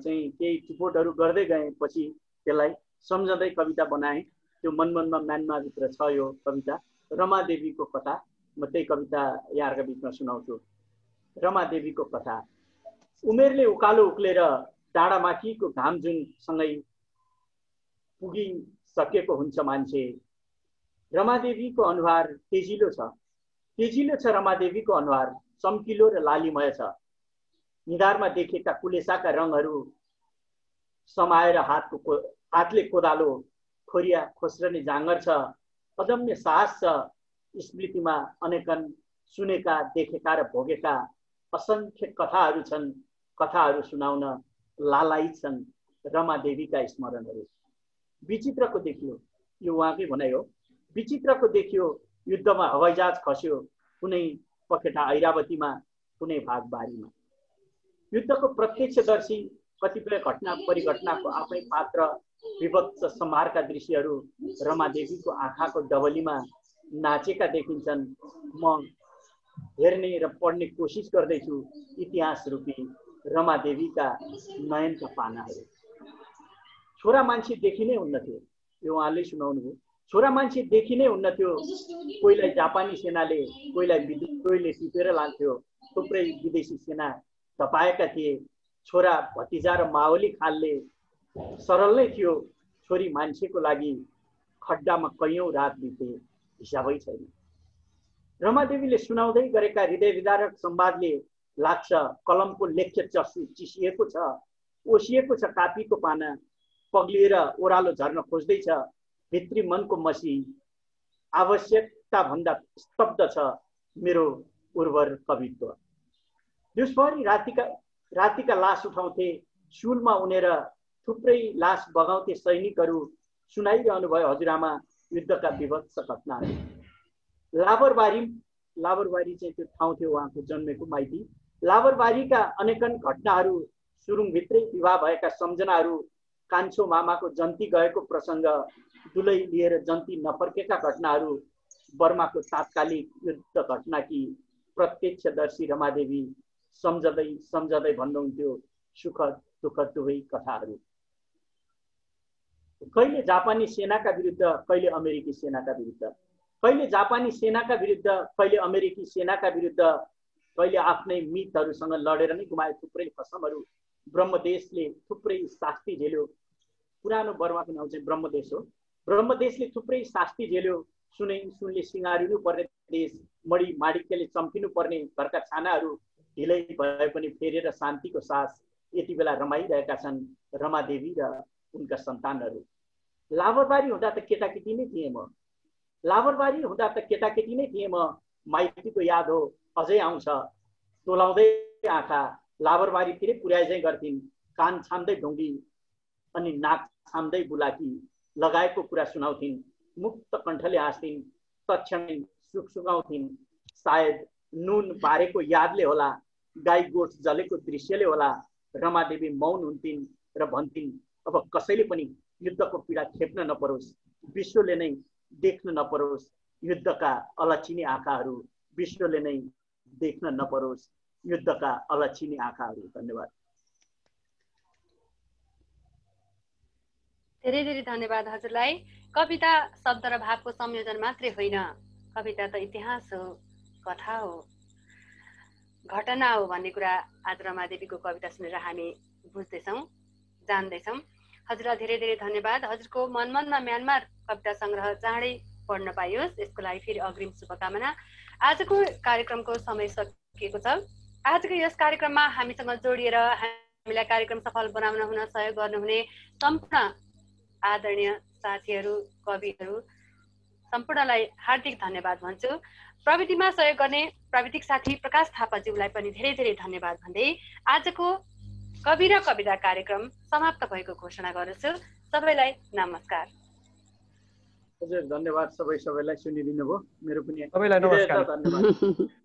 B: चाहिँ केही रिपोर्टहरू गर्दै गएँ, पछि त्यसलाई सम्झँदै कविता बनाएँ। त्यो मनमनमा म्यानमाभित्र छ यो कविता, रमादेवीको कथा। म त्यही कविता यहाँहरूका बिचमा सुनाउँछु। रमादेवीको कथा। उमेरले उकालो उक्लेर डाँडामाथिको घाम जुन सँगै पुगिसकेको हुन्छ मान्छे, रमादेवीको अनुहार तेजिलो छ, तेजिलो छ रमादेवीको अनुहार, चम्किलो र लालीमय छ। निधारमा देखेका कुलेसाका रङहरू समाएर हातले कोदालो खोरिया खोस्रने जाँगर छ। अदम्य साहस छ, स्मृतिमा अनेकन सुनेका देखेका र भोगेका असंख्य कथाहरू छन्। कथाहरू सुनाउन लालायित छन् रमादेवीका स्मरणहरू। विचित्रको देखियो, यो उहाँकै भनाइ हो, विचित्रको देखियो युद्धमा हवाईजहाज खस्यो, कुनै पखेटा ऐरावतीमा, कुनै भाग बारीमा। युद्धको प्रत्यक्षदर्शी कतिपय घटना परिघटनाको आफै पात्र विभत्स संहारका दृश्यहरू रमादेवीको आँखाको डबलीमा नाचेका देखिन्छन्। म हेर्ने र पढ्ने कोसिस गर्दैछु इतिहास रूपी रमादेवीका नयनका पानाहरू। छोरा मान्छे देखि नै हुन्न थियो, यो उहाँले सुनाउनु भयो। छोरा मान्छे देखि नै हुन्न थियो, कोहीलाई जापानी सेनाले कोहीले टिपेर लान्थ्यो। थुप्रै विदेशी सेना तपाएका थिए। छोरा भतिजा र मावली खालले सरल नै थियो। छोरी मान्छेको लागि खड्डामा कैयौं रात बिते, हिसाबै छैन। रमादेवीले सुनाउँदै गरेका हृदय विदारक संवादले लाग्छ कलमको लेख्य चिसिएको छ, ओसिएको छ कापीको पाना, पग्लिएर ओह्रालो झर्न खोज्दैछ भित्री मनको मसी। आवश्यकता भन्दा स्तब्ध छ मेरो उर्वर कवित्व। दिउँसभरि रातिका लास उठाउँथे, सुलमा उनेर थुप्रै लास बगाउँथे सैनिकहरू। सुनाइरहनु भयो हजुरआमा युद्धका विभत्स घटनाहरू। लाबरबारी चाहिँ त्यो ठाउँ थियो उहाँको जन्मेको माइती। लाबरबारीका अनेकन घटनाहरू, सुरुङभित्रै विवाह भएका सम्झनाहरू, कान्छो मामाको जन्ती गएको प्रसङ्ग, दुलै लिएर जन्ती नफर्केका घटनाहरू, बर्माको तात्कालिक युद्ध घटनाकी प्रत्यक्षदर्शी रमादेवी सम्झँदै भन्नुहुन्थ्यो सुखद दुःखद दुवै कथाहरू। कहिले जापानी सेनाका विरुद्ध, कहिले अमेरिकी सेनाका विरुद्ध, कहिले जापानी सेनाका विरुद्ध, कहिले अमेरिकी सेनाका विरुद्ध, कहिले आफ्नै मितहरूसँग लडेर नै गुमाए थुप्रै कसमहरू। ब्रह्मदेशले थुप्रै शास्ति झेल्यो। पुरानो बर्माको नाउँ चाहिँ ब्रह्मदेश हो। ब्रह्मदेशले थुप्रै शास्ति झेल्यो। सुनले सिँगारिनु पर्ने देश, मडी माडिक्यले चम्किनु पर्ने घरका छानाहरू ढिलै भए पनि फेरेर शान्तिको सास यति बेला रमाइरहेका छन् रमादेवी र उनका सन्तानहरू। लाबरबारी हुँदा त केटाकेटी नै थिएँ म, लाबरबारी हुँदा त केटाकेटी नै थिएँ म। माइतीको याद हो अझै आउँछ टोलाउँदै आँखा। लाबरबारीतिरै पुर्याइ चाहिँ गर्थिन्, कान छाम्दै ढुङ्गी अनि नाक छाम्दै बुलाकी, लगाएको कुरा सुनाउँथिन्। मुक्त कण्ठले हाँस्थिन्, तत्क्षणै सुगाउँथिन्। सायद नुन बारेको यादले होला, गाई गोठ जलेको दृश्यले होला, रमादेवी मौन हुन्थिन् र भन्थिन् अब कसैले पनि युद्धको पीडा खेप्न नपरोस्, विश्वले नै देख्न नपरोस् युद्धका अलक्षिणी आँखाहरू, विश्वले नै देख्न नपरोस् युद्धका अलक्षिणी आँखाहरू। धन्यवाद।
A: धेरै धेरै धन्यवाद हजुरलाई। कविता शब्द र भावको संयोजन मात्रै होइन, कविता त इतिहास हो, कथा हो, घटना हो भन्ने कुरा आज रमादेवीको कविता सुनेर हामी बुझ्दैछौँ, जान्दैछौँ। हजुरलाई धेरै धेरै धन्यवाद। हजुरको मनमनमा म्यानमार कविता सङ्ग्रह चाँडै पढ्न पाइयोस्, यसको लागि फेरि अग्रिम शुभकामना। आजको कार्यक्रमको समय सकिएको छ। आजको यस कार्यक्रममा हामीसँग जोडिएर हामीलाई कार्यक्रम सफल बनाउन सहयोग गर्नुहुने सम्पूर्ण आदरणीय साथीहरू, कविहरू सम्पूर्णलाई हार्दिक धन्यवाद भन्छु। प्रविधिमा सहयोग गर्ने प्राविधिक साथी प्रकाश थापाज्यूलाई पनि धेरै धेरै धन्यवाद भन्दै आजको कवि र कविता कार्यक्रम समाप्त भएको घोषणा गर्दछु। सबैलाई नमस्कार।
B: हजुर धन्यवाद सबैलाई सुनिदिनु भयो। मेरो पनि
C: सबैलाई नमस्कार।
B: धन्यवाद।